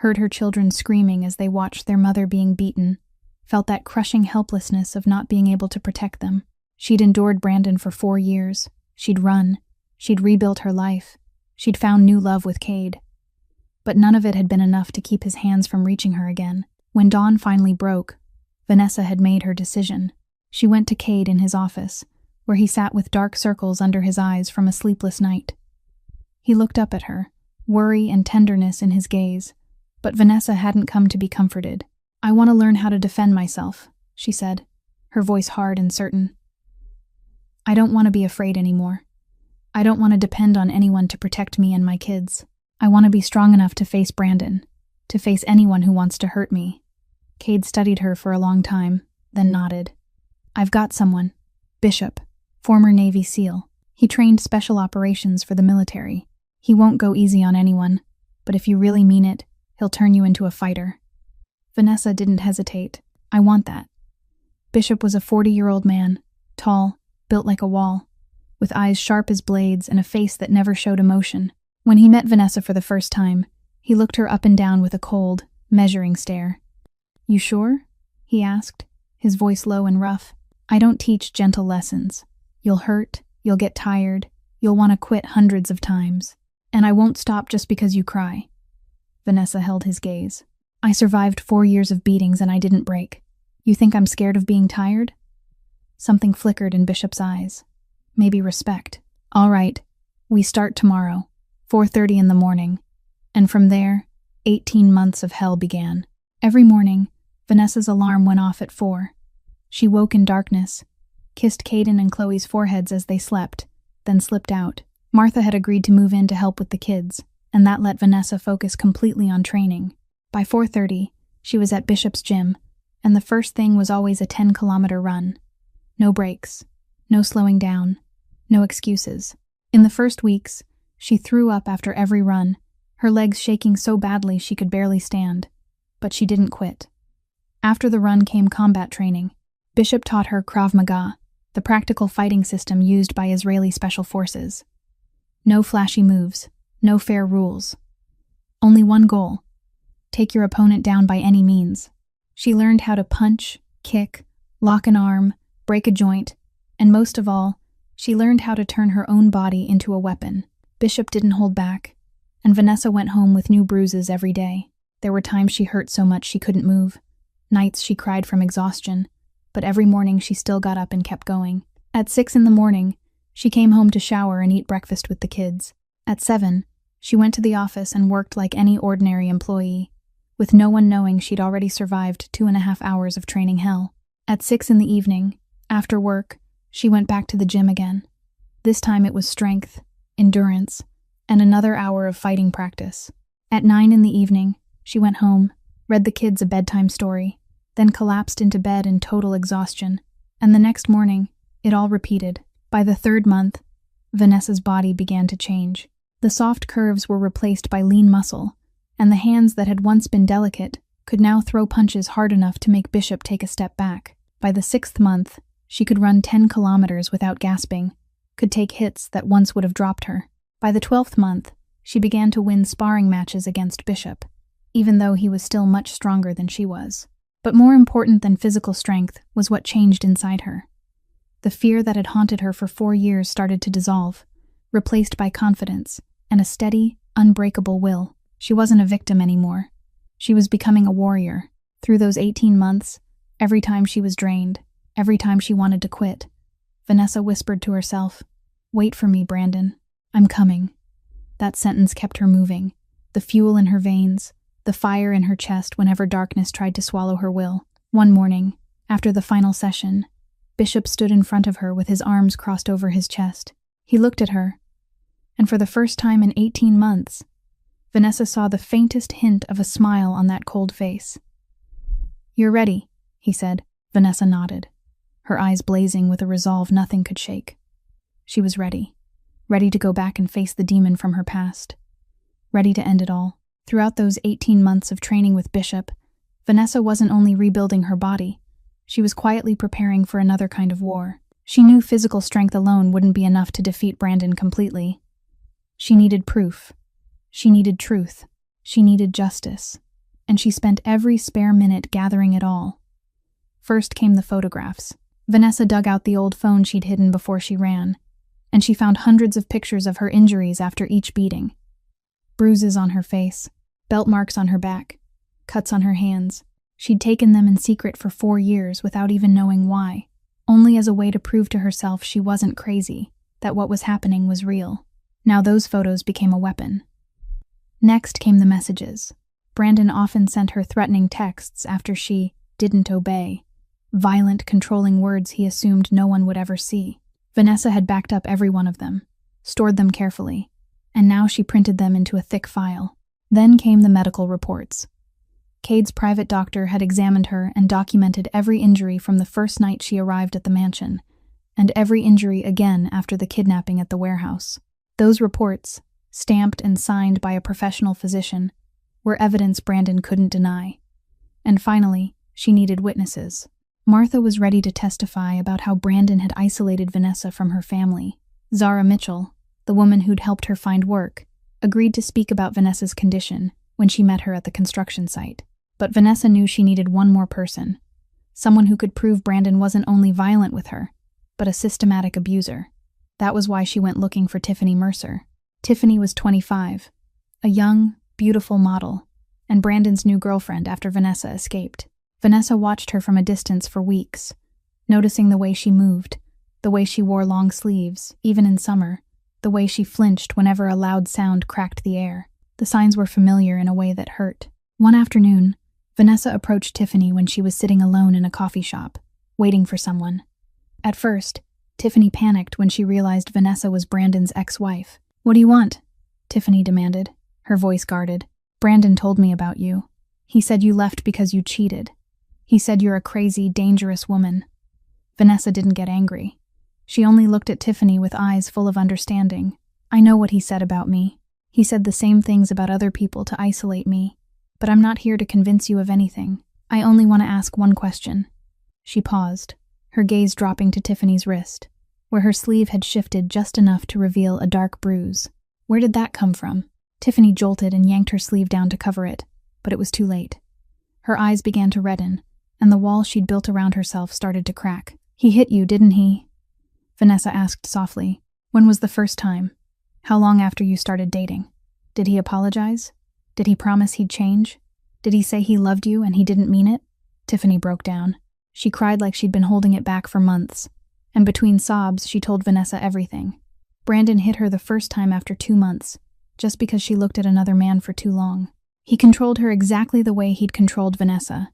heard her children screaming as they watched their mother being beaten, felt that crushing helplessness of not being able to protect them. She'd endured Brandon for 4 years. She'd run. She'd rebuilt her life. She'd found new love with Cade. But none of it had been enough to keep his hands from reaching her again. When dawn finally broke, Vanessa had made her decision. She went to Cade in his office, where he sat with dark circles under his eyes from a sleepless night. He looked up at her, worry and tenderness in his gaze, but Vanessa hadn't come to be comforted. "I want to learn how to defend myself," she said, her voice hard and certain. "I don't want to be afraid anymore. I don't want to depend on anyone to protect me and my kids. I want to be strong enough to face Brandon, to face anyone who wants to hurt me." Cade studied her for a long time, then nodded. "I've got someone. Bishop, former Navy SEAL. He trained special operations for the military. He won't go easy on anyone, but if you really mean it, he'll turn you into a fighter." Vanessa didn't hesitate. "I want that." Bishop was a 40-year-old man, tall, built like a wall, with eyes sharp as blades and a face that never showed emotion. When he met Vanessa for the first time, he looked her up and down with a cold, measuring stare. "You sure?" he asked, his voice low and rough. "I don't teach gentle lessons. You'll hurt, you'll get tired, you'll want to quit hundreds of times. And I won't stop just because you cry." Vanessa held his gaze. "I survived 4 years of beatings and I didn't break. You think I'm scared of being tired?" Something flickered in Bishop's eyes. Maybe respect. "All right, we start tomorrow, 4:30 in the morning." And from there, 18 months of hell began. Every morning, Vanessa's alarm went off at 4. She woke in darkness, kissed Caden and Chloe's foreheads as they slept, then slipped out. Martha had agreed to move in to help with the kids, and that let Vanessa focus completely on training. By 4:30, she was at Bishop's gym, and the first thing was always a 10-kilometer run. No breaks, no slowing down, no excuses. In the first weeks, she threw up after every run, her legs shaking so badly she could barely stand. But she didn't quit. After the run came combat training. Bishop taught her Krav Maga, the practical fighting system used by Israeli special forces. No flashy moves, no fair rules. Only one goal: take your opponent down by any means. She learned how to punch, kick, lock an arm, break a joint, and most of all, she learned how to turn her own body into a weapon. Bishop didn't hold back, and Vanessa went home with new bruises every day. There were times she hurt so much she couldn't move, nights she cried from exhaustion, but every morning she still got up and kept going. At 6 in the morning, she came home to shower and eat breakfast with the kids. At 7, she went to the office and worked like any ordinary employee, with no one knowing she'd already survived 2.5 hours of training hell. At 6 in the evening, after work, she went back to the gym again. This time it was strength, endurance, and another hour of fighting practice. At 9 in the evening, she went home, read the kids a bedtime story, then collapsed into bed in total exhaustion, and the next morning, it all repeated. By the 3rd month, Vanessa's body began to change. The soft curves were replaced by lean muscle, and the hands that had once been delicate could now throw punches hard enough to make Bishop take a step back. By the 6th month, she could run 10 kilometers without gasping, could take hits that once would have dropped her. By the 12th month, she began to win sparring matches against Bishop, even though he was still much stronger than she was. But more important than physical strength was what changed inside her. The fear that had haunted her for 4 years started to dissolve, replaced by confidence and a steady, unbreakable will. She wasn't a victim anymore. She was becoming a warrior. Through those 18 months, every time she was drained, every time she wanted to quit, Vanessa whispered to herself, "Wait for me, Brandon. I'm coming." That sentence kept her moving, the fuel in her veins, the fire in her chest whenever darkness tried to swallow her will. One morning, after the final session, Bishop stood in front of her with his arms crossed over his chest. He looked at her, and for the first time in 18 months, Vanessa saw the faintest hint of a smile on that cold face. "You're ready," he said. Vanessa nodded, her eyes blazing with a resolve nothing could shake. She was ready. Ready to go back and face the demon from her past. Ready to end it all. Throughout those 18 months of training with Bishop, Vanessa wasn't only rebuilding her body, she was quietly preparing for another kind of war. She knew physical strength alone wouldn't be enough to defeat Brandon completely. She needed proof. She needed truth. She needed justice. And she spent every spare minute gathering it all. First came the photographs. Vanessa dug out the old phone she'd hidden before she ran, and she found hundreds of pictures of her injuries after each beating. Bruises on her face, belt marks on her back, cuts on her hands. She'd taken them in secret for 4 years without even knowing why, only as a way to prove to herself she wasn't crazy, that what was happening was real. Now those photos became a weapon. Next came the messages. Brandon often sent her threatening texts after she didn't obey, violent, controlling words he assumed no one would ever see. Vanessa had backed up every one of them, stored them carefully, and now she printed them into a thick file. Then came the medical reports. Cade's private doctor had examined her and documented every injury from the first night she arrived at the mansion, and every injury again after the kidnapping at the warehouse. Those reports, stamped and signed by a professional physician, were evidence Brandon couldn't deny. And finally, she needed witnesses. Martha was ready to testify about how Brandon had isolated Vanessa from her family. Zara Mitchell, the woman who'd helped her find work, agreed to speak about Vanessa's condition when she met her at the construction site. But Vanessa knew she needed one more person, someone who could prove Brandon wasn't only violent with her, but a systematic abuser. That was why she went looking for Tiffany Mercer. Tiffany was 25, a young, beautiful model, and Brandon's new girlfriend after Vanessa escaped. Vanessa watched her from a distance for weeks, noticing the way she moved, the way she wore long sleeves, even in summer, the way she flinched whenever a loud sound cracked the air. The signs were familiar in a way that hurt. One afternoon, Vanessa approached Tiffany when she was sitting alone in a coffee shop, waiting for someone. At first, Tiffany panicked when she realized Vanessa was Brandon's ex-wife. "What do you want?" Tiffany demanded, her voice guarded. "Brandon told me about you. He said you left because you cheated. He said you're a crazy, dangerous woman." Vanessa didn't get angry. She only looked at Tiffany with eyes full of understanding. "I know what he said about me. He said the same things about other people to isolate me. But I'm not here to convince you of anything. I only want to ask one question." She paused, her gaze dropping to Tiffany's wrist, where her sleeve had shifted just enough to reveal a dark bruise. "Where did that come from?" Tiffany jolted and yanked her sleeve down to cover it, but it was too late. Her eyes began to redden, and the wall she'd built around herself started to crack. "He hit you, didn't he?" Vanessa asked softly. "When was the first time? How long after you started dating? Did he apologize? Did he promise he'd change? Did he say he loved you and he didn't mean it?" Tiffany broke down. She cried like she'd been holding it back for months, and between sobs she told Vanessa everything. Brandon hit her the first time after 2 months, just because she looked at another man for too long. He controlled her exactly the way he'd controlled Vanessa,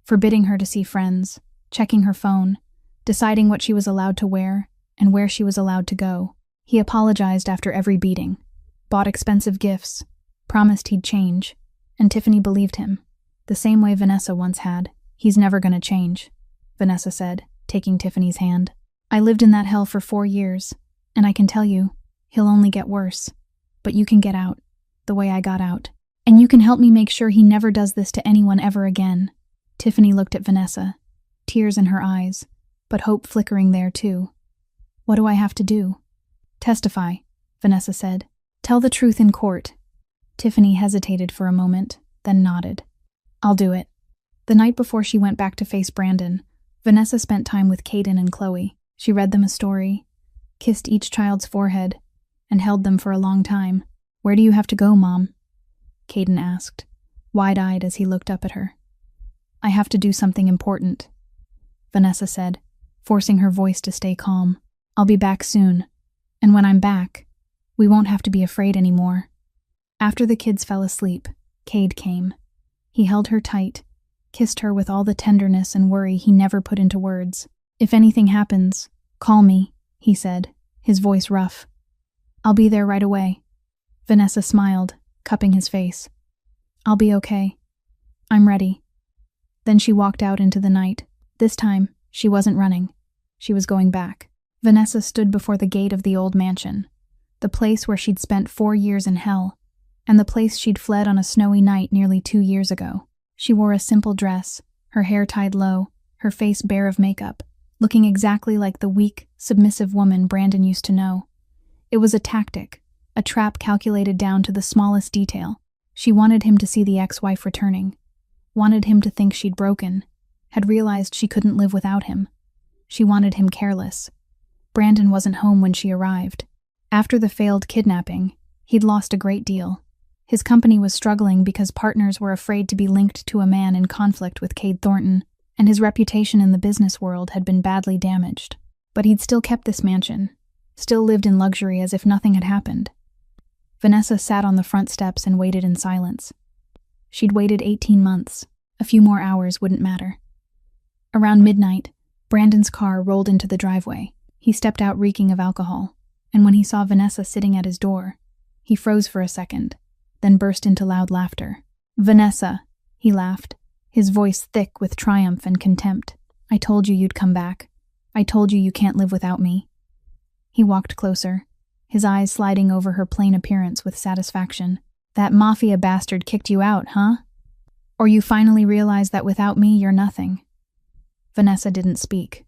forbidding her to see friends, checking her phone, deciding what she was allowed to wear and where she was allowed to go. He apologized after every beating, bought expensive gifts, promised he'd change, and Tiffany believed him, the same way Vanessa once had. "He's never gonna change," Vanessa said, taking Tiffany's hand. "I lived in that hell for 4 years, and I can tell you, he'll only get worse. But you can get out, the way I got out. And you can help me make sure he never does this to anyone ever again." Tiffany looked at Vanessa, tears in her eyes, but hope flickering there too. "What do I have to do?" "Testify," Vanessa said. "Tell the truth in court." Tiffany hesitated for a moment, then nodded. "I'll do it." The night before she went back to face Brandon, Vanessa spent time with Caden and Chloe. She read them a story, kissed each child's forehead, and held them for a long time. "Where do you have to go, Mom?" Caden asked, wide-eyed as he looked up at her. "I have to do something important," Vanessa said, forcing her voice to stay calm. "I'll be back soon, and when I'm back, we won't have to be afraid anymore." After the kids fell asleep, Cade came. He held her tight, kissed her with all the tenderness and worry he never put into words. "If anything happens, call me," he said, his voice rough. "I'll be there right away." Vanessa smiled, cupping his face. "I'll be okay. I'm ready." Then she walked out into the night. This time, she wasn't running. She was going back. Vanessa stood before the gate of the old mansion, the place where she'd spent 4 years in hell, and the place she'd fled on a snowy night nearly 2 years ago. She wore a simple dress, her hair tied low, her face bare of makeup, looking exactly like the weak, submissive woman Brandon used to know. It was a tactic, a trap calculated down to the smallest detail. She wanted him to see the ex-wife returning, wanted him to think she'd broken, had realized she couldn't live without him. She wanted him careless. Brandon wasn't home when she arrived. After the failed kidnapping, he'd lost a great deal. His company was struggling because partners were afraid to be linked to a man in conflict with Cade Thornton, and his reputation in the business world had been badly damaged. But he'd still kept this mansion, still lived in luxury as if nothing had happened. Vanessa sat on the front steps and waited in silence. She'd waited 18 months. A few more hours wouldn't matter. Around midnight, Brandon's car rolled into the driveway. He stepped out reeking of alcohol, and when he saw Vanessa sitting at his door, he froze for a second, then burst into loud laughter. "Vanessa," he laughed, his voice thick with triumph and contempt. "I told you you'd come back. I told you you can't live without me." He walked closer, his eyes sliding over her plain appearance with satisfaction. "That Mafia bastard kicked you out, huh? Or you finally realize that without me you're nothing?" Vanessa didn't speak.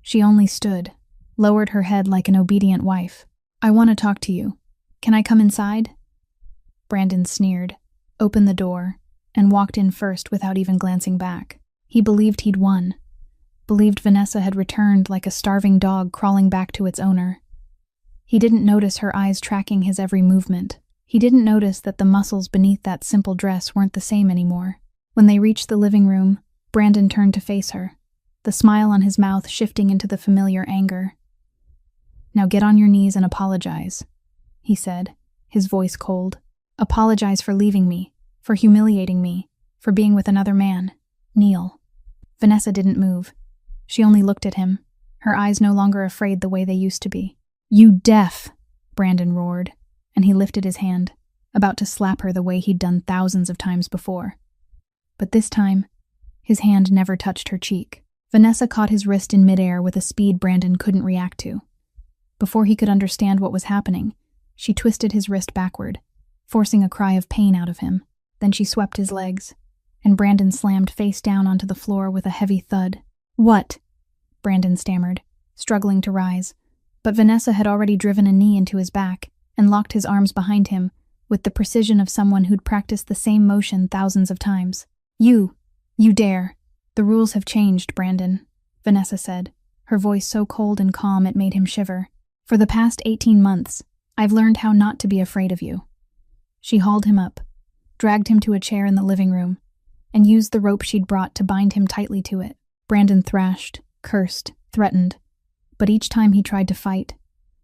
She only stood, lowered her head like an obedient wife. "I want to talk to you. Can I come inside?" Brandon sneered, opened the door, and walked in first without even glancing back. He believed he'd won. Believed Vanessa had returned like a starving dog crawling back to its owner. He didn't notice her eyes tracking his every movement. He didn't notice that the muscles beneath that simple dress weren't the same anymore. When they reached the living room, Brandon turned to face her, the smile on his mouth shifting into the familiar anger. "Now get on your knees and apologize," he said, his voice cold. "Apologize for leaving me, for humiliating me, for being with another man. Kneel." Vanessa didn't move. She only looked at him, her eyes no longer afraid the way they used to be. "You deaf!" Brandon roared, and he lifted his hand, about to slap her the way he'd done thousands of times before. But this time, his hand never touched her cheek. Vanessa caught his wrist in midair with a speed Brandon couldn't react to. Before he could understand what was happening, she twisted his wrist backward, forcing a cry of pain out of him. Then she swept his legs, and Brandon slammed face down onto the floor with a heavy thud. "What?" Brandon stammered, struggling to rise, but Vanessa had already driven a knee into his back and locked his arms behind him with the precision of someone who'd practiced the same motion thousands of times. You dare. The rules have changed, Brandon," Vanessa said, her voice so cold and calm it made him shiver. "For the past 18 months, I've learned how not to be afraid of you." She hauled him up, dragged him to a chair in the living room, and used the rope she'd brought to bind him tightly to it. Brandon thrashed, cursed, threatened, but each time he tried to fight,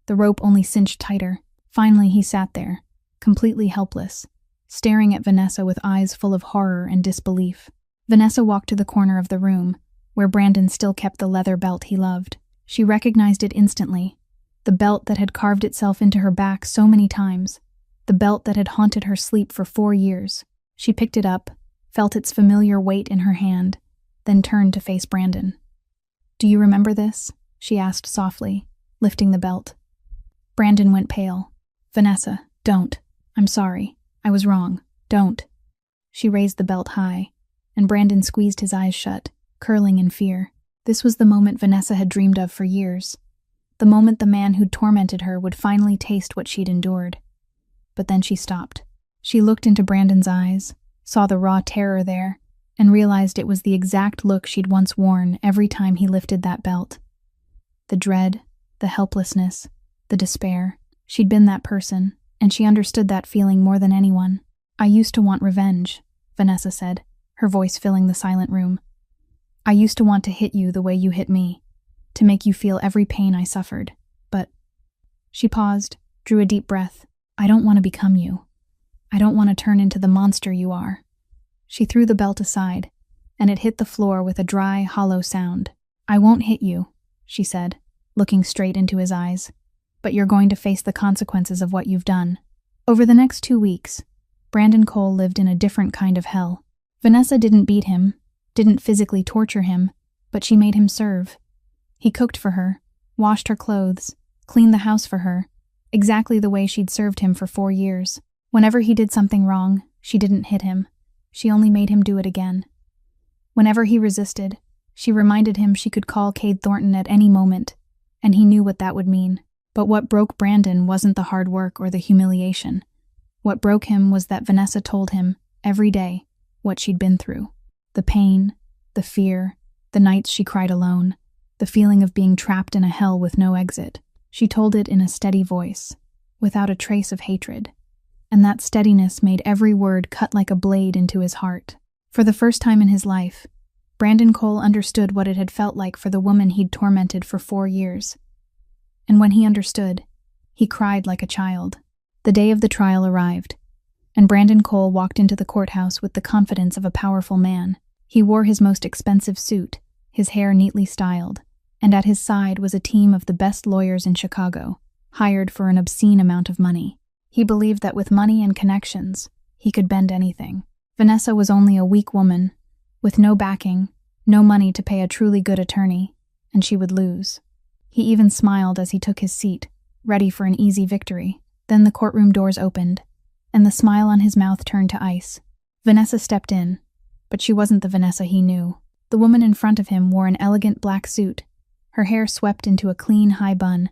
the rope only cinched tighter. Finally, he sat there, completely helpless, staring at Vanessa with eyes full of horror and disbelief. Vanessa walked to the corner of the room, where Brandon still kept the leather belt he loved. She recognized it instantly, the belt that had carved itself into her back so many times, the belt that had haunted her sleep for 4 years. She picked it up, felt its familiar weight in her hand, then turned to face Brandon. "Do you remember this?" she asked softly, lifting the belt. Brandon went pale. "Vanessa, don't. I'm sorry. I was wrong. Don't." She raised the belt high, and Brandon squeezed his eyes shut, curling in fear. This was the moment Vanessa had dreamed of for years. The moment the man who'd tormented her would finally taste what she'd endured. But then she stopped. She looked into Brandon's eyes, saw the raw terror there, and realized it was the exact look she'd once worn every time he lifted that belt. The dread, the helplessness, the despair. She'd been that person, and she understood that feeling more than anyone. "I used to want revenge," Vanessa said, her voice filling the silent room. "I used to want to hit you the way you hit me, to make you feel every pain I suffered. But..." She paused, drew a deep breath. "I don't want to become you. I don't want to turn into the monster you are." She threw the belt aside, and it hit the floor with a dry, hollow sound. "I won't hit you," she said, looking straight into his eyes. "But you're going to face the consequences of what you've done. Over the next 2 weeks, Brandon Cole lived in a different kind of hell. Vanessa didn't beat him, didn't physically torture him, but she made him serve. He cooked for her, washed her clothes, cleaned the house for her, exactly the way she'd served him for 4 years. Whenever he did something wrong, she didn't hit him. She only made him do it again. Whenever he resisted, she reminded him she could call Cade Thornton at any moment, and he knew what that would mean. But what broke Brandon wasn't the hard work or the humiliation. What broke him was that Vanessa told him, every day, what she'd been through. The pain, the fear, the nights she cried alone, the feeling of being trapped in a hell with no exit. She told it in a steady voice, without a trace of hatred. And that steadiness made every word cut like a blade into his heart. For the first time in his life, Brandon Cole understood what it had felt like for the woman he'd tormented for 4 years. And when he understood, he cried like a child. The day of the trial arrived, and Brandon Cole walked into the courthouse with the confidence of a powerful man. He wore his most expensive suit, his hair neatly styled, and at his side was a team of the best lawyers in Chicago, hired for an obscene amount of money. He believed that with money and connections, he could bend anything. Vanessa was only a weak woman, with no backing, no money to pay a truly good attorney, and she would lose. He even smiled as he took his seat, ready for an easy victory. Then the courtroom doors opened, and the smile on his mouth turned to ice. Vanessa stepped in, but she wasn't the Vanessa he knew. The woman in front of him wore an elegant black suit, her hair swept into a clean high bun,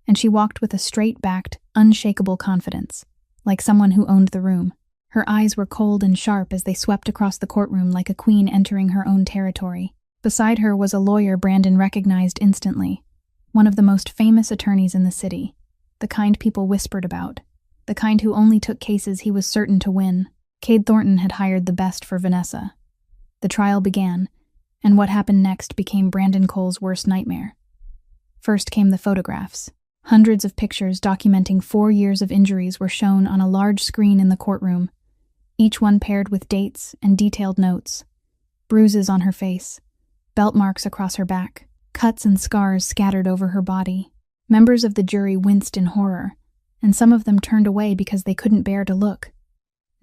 and she walked with a straight-backed, unshakable confidence, like someone who owned the room. Her eyes were cold and sharp as they swept across the courtroom like a queen entering her own territory. Beside her was a lawyer Brandon recognized instantly, one of the most famous attorneys in the city, the kind people whispered about, the kind who only took cases he was certain to win. Cade Thornton had hired the best for Vanessa. The trial began, and what happened next became Brandon Cole's worst nightmare. First came the photographs. Hundreds of pictures documenting 4 years of injuries were shown on a large screen in the courtroom, each one paired with dates and detailed notes. Bruises on her face, belt marks across her back, cuts and scars scattered over her body. Members of the jury winced in horror, and some of them turned away because they couldn't bear to look.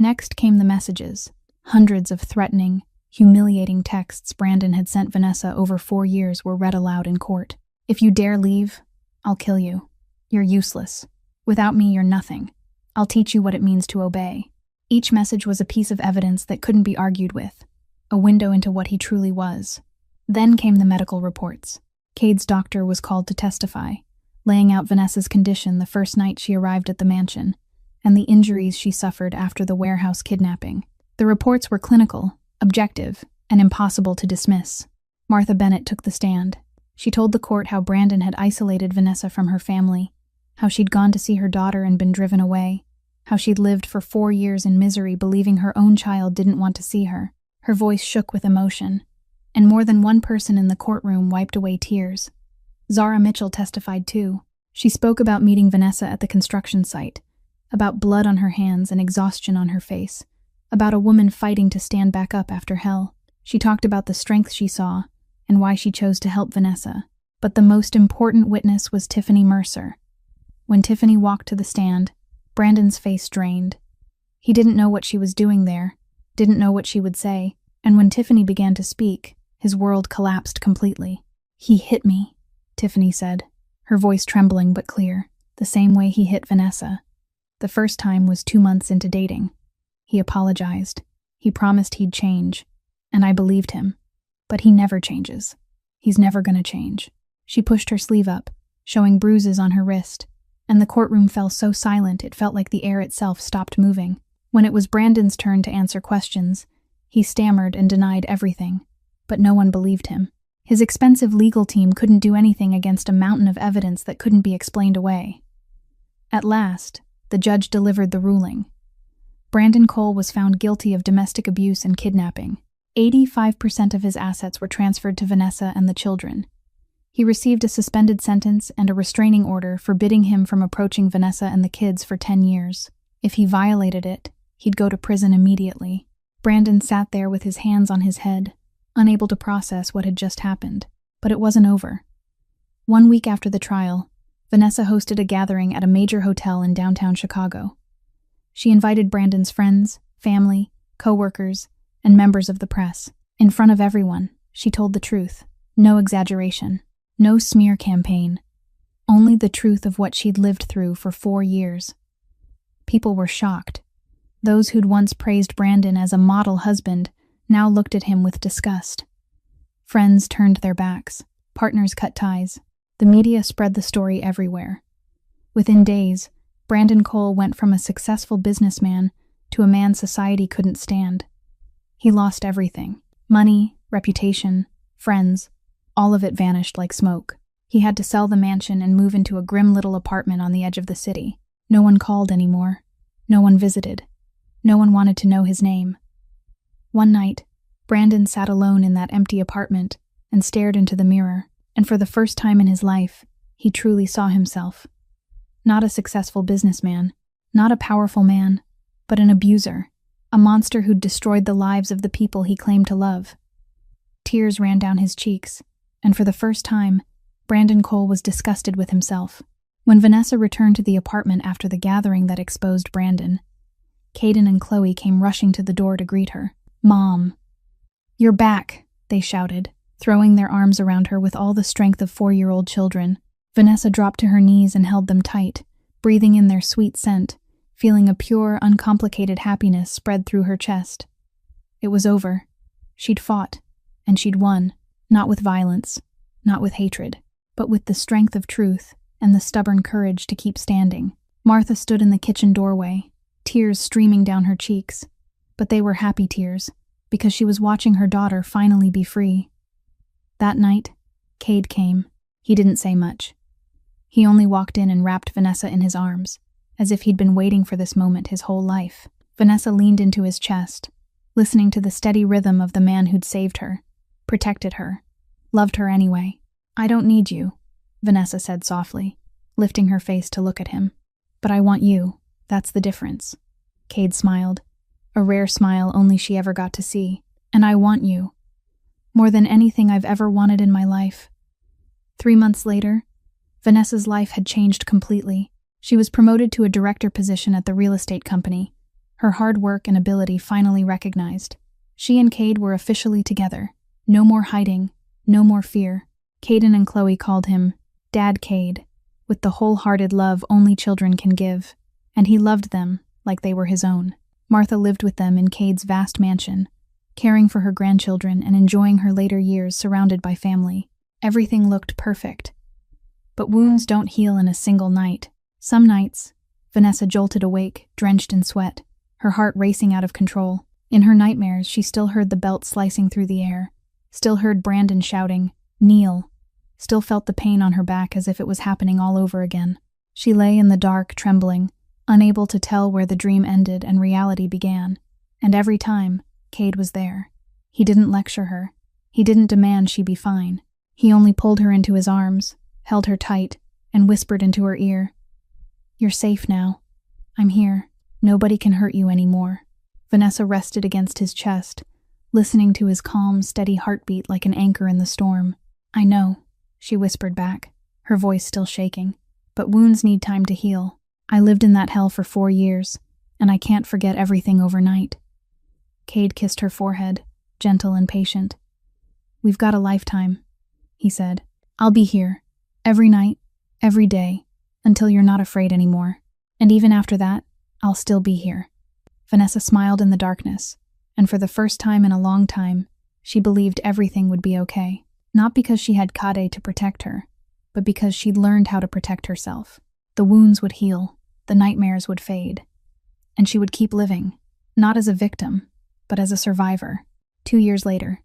Next came the messages. Hundreds of threatening, humiliating texts Brandon had sent Vanessa over 4 years were read aloud in court. "If you dare leave, I'll kill you. You're useless. Without me, you're nothing. I'll teach you what it means to obey." Each message was a piece of evidence that couldn't be argued with, a window into what he truly was. Then came the medical reports. Cade's doctor was called to testify, laying out Vanessa's condition the first night she arrived at the mansion, and the injuries she suffered after the warehouse kidnapping. The reports were clinical, objective, and impossible to dismiss. Martha Bennett took the stand. She told the court how Brandon had isolated Vanessa from her family, how she'd gone to see her daughter and been driven away, how she'd lived for 4 years in misery believing her own child didn't want to see her. Her voice shook with emotion, and more than one person in the courtroom wiped away tears. Zara Mitchell testified too. She spoke about meeting Vanessa at the construction site, about blood on her hands and exhaustion on her face, about a woman fighting to stand back up after hell. She talked about the strength she saw and why she chose to help Vanessa. But the most important witness was Tiffany Mercer. When Tiffany walked to the stand, Brandon's face drained. He didn't know what she was doing there, didn't know what she would say, and when Tiffany began to speak, his world collapsed completely. "He hit me," Tiffany said, her voice trembling but clear, the same way he hit Vanessa. The first time was 2 months into dating. He apologized. He promised he'd change, and I believed him. But he never changes. He's never gonna change. She pushed her sleeve up, showing bruises on her wrist, and the courtroom fell so silent it felt like the air itself stopped moving. When it was Brandon's turn to answer questions, he stammered and denied everything, but no one believed him. His expensive legal team couldn't do anything against a mountain of evidence that couldn't be explained away. At last, the judge delivered the ruling. Brandon Cole was found guilty of domestic abuse and kidnapping. 85% of his assets were transferred to Vanessa and the children. He received a suspended sentence and a restraining order forbidding him from approaching Vanessa and the kids for 10 years. If he violated it, he'd go to prison immediately. Brandon sat there with his hands on his head, unable to process what had just happened. But it wasn't over. 1 week after the trial, Vanessa hosted a gathering at a major hotel in downtown Chicago. She invited Brandon's friends, family, co-workers, and members of the press. In front of everyone, she told the truth. No exaggeration. No smear campaign. Only the truth of what she'd lived through for 4 years. People were shocked. Those who'd once praised Brandon as a model husband now looked at him with disgust. Friends turned their backs. Partners cut ties. The media spread the story everywhere. Within days, Brandon Cole went from a successful businessman to a man society couldn't stand. He lost everything. Money, reputation, friends, all of it vanished like smoke. He had to sell the mansion and move into a grim little apartment on the edge of the city. No one called anymore. No one visited. No one wanted to know his name. One night, Brandon sat alone in that empty apartment and stared into the mirror, and for the first time in his life, he truly saw himself. Not a successful businessman, not a powerful man, but an abuser, a monster who'd destroyed the lives of the people he claimed to love. Tears ran down his cheeks, and for the first time, Brandon Cole was disgusted with himself. When Vanessa returned to the apartment after the gathering that exposed Brandon, Caden and Chloe came rushing to the door to greet her. "Mom, you're back," they shouted, throwing their arms around her with all the strength of 4-year-old children. Vanessa dropped to her knees and held them tight, breathing in their sweet scent, feeling a pure, uncomplicated happiness spread through her chest. It was over. She'd fought, and she'd won, not with violence, not with hatred, but with the strength of truth and the stubborn courage to keep standing. Martha stood in the kitchen doorway, tears streaming down her cheeks, but they were happy tears, because she was watching her daughter finally be free. That night, Cade came. He didn't say much. He only walked in and wrapped Vanessa in his arms, as if he'd been waiting for this moment his whole life. Vanessa leaned into his chest, listening to the steady rhythm of the man who'd saved her, protected her, loved her anyway. "I don't need you," Vanessa said softly, lifting her face to look at him. "But I want you. That's the difference." Cade smiled, a rare smile only she ever got to see. "And I want you. More than anything I've ever wanted in my life." 3 months later, Vanessa's life had changed completely. She was promoted to a director position at the real estate company, her hard work and ability finally recognized. She and Cade were officially together. No more hiding, no more fear. Caden and Chloe called him Dad Cade, with the wholehearted love only children can give, and he loved them like they were his own. Martha lived with them in Cade's vast mansion, caring for her grandchildren and enjoying her later years surrounded by family. Everything looked perfect. But wounds don't heal in a single night. Some nights, Vanessa jolted awake, drenched in sweat, her heart racing out of control. In her nightmares, she still heard the belt slicing through the air, still heard Brandon shouting, "Kneel," still felt the pain on her back as if it was happening all over again. She lay in the dark, trembling, unable to tell where the dream ended and reality began. And every time, Cade was there. He didn't lecture her. He didn't demand she be fine. He only pulled her into his arms, held her tight, and whispered into her ear, "You're safe now. I'm here. Nobody can hurt you anymore." Vanessa rested against his chest, listening to his calm, steady heartbeat like an anchor in the storm. "I know," she whispered back, her voice still shaking, "but wounds need time to heal. I lived in that hell for 4 years, and I can't forget everything overnight." Cade kissed her forehead, gentle and patient. "We've got a lifetime," he said. "I'll be here, every night, every day, until you're not afraid anymore. And even after that, I'll still be here." Vanessa smiled in the darkness, and for the first time in a long time, she believed everything would be okay. Not because she had Cade to protect her, but because she'd learned how to protect herself. The wounds would heal, the nightmares would fade, and she would keep living, not as a victim, but as a survivor. 2 years later,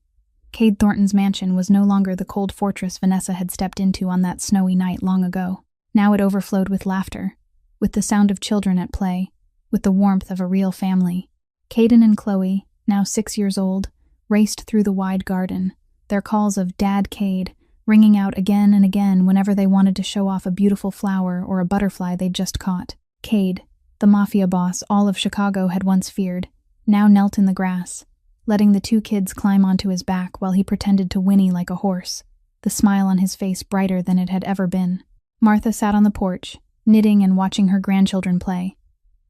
Cade Thornton's mansion was no longer the cold fortress Vanessa had stepped into on that snowy night long ago. Now it overflowed with laughter, with the sound of children at play, with the warmth of a real family. Caden and Chloe, now 6 years old, raced through the wide garden, their calls of "Dad Cade" ringing out again and again whenever they wanted to show off a beautiful flower or a butterfly they'd just caught. Cade, the Mafia boss all of Chicago had once feared, now knelt in the grass, letting the 2 kids climb onto his back while he pretended to whinny like a horse, the smile on his face brighter than it had ever been. Martha sat on the porch, knitting and watching her grandchildren play.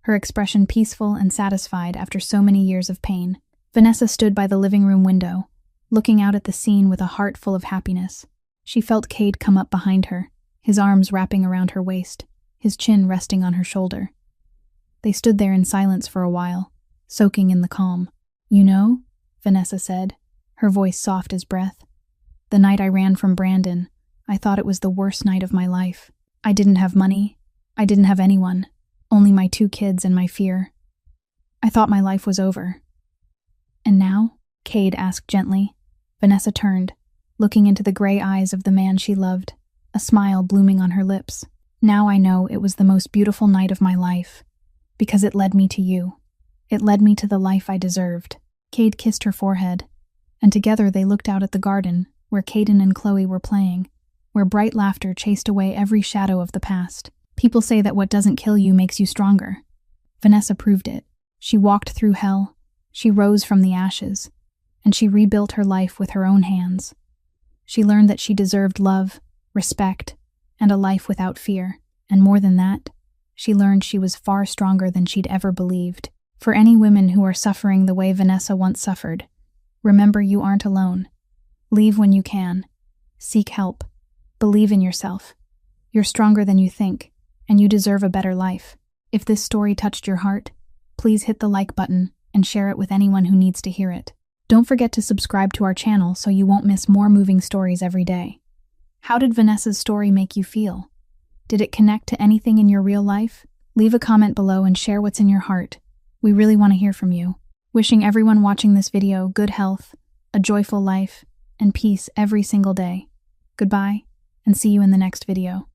her expression peaceful and satisfied after so many years of pain. Vanessa stood by the living room window, looking out at the scene with a heart full of happiness. She felt Cade come up behind her, his arms wrapping around her waist, his chin resting on her shoulder. They stood there in silence for a while, soaking in the calm. "You know," Vanessa said, her voice soft as breath, "the night I ran from Brandon, I thought it was the worst night of my life. I didn't have money. I didn't have anyone. Only my 2 kids and my fear. I thought my life was over." "And now?" Cade asked gently. Vanessa turned, looking into the gray eyes of the man she loved, a smile blooming on her lips. "Now I know it was the most beautiful night of my life, because it led me to you. It led me to the life I deserved." Cade kissed her forehead, and together they looked out at the garden where Caden and Chloe were playing, where bright laughter chased away every shadow of the past. People say that what doesn't kill you makes you stronger. Vanessa proved it. She walked through hell, she rose from the ashes, and she rebuilt her life with her own hands. She learned that she deserved love, respect, and a life without fear. And more than that, she learned she was far stronger than she'd ever believed. For any women who are suffering the way Vanessa once suffered, remember you aren't alone. Leave when you can. Seek help. Believe in yourself. You're stronger than you think, and you deserve a better life. If this story touched your heart, please hit the like button and share it with anyone who needs to hear it. Don't forget to subscribe to our channel so you won't miss more moving stories every day. How did Vanessa's story make you feel? Did it connect to anything in your real life? Leave a comment below and share what's in your heart. We really want to hear from you. Wishing everyone watching this video good health, a joyful life, and peace every single day. Goodbye, and see you in the next video.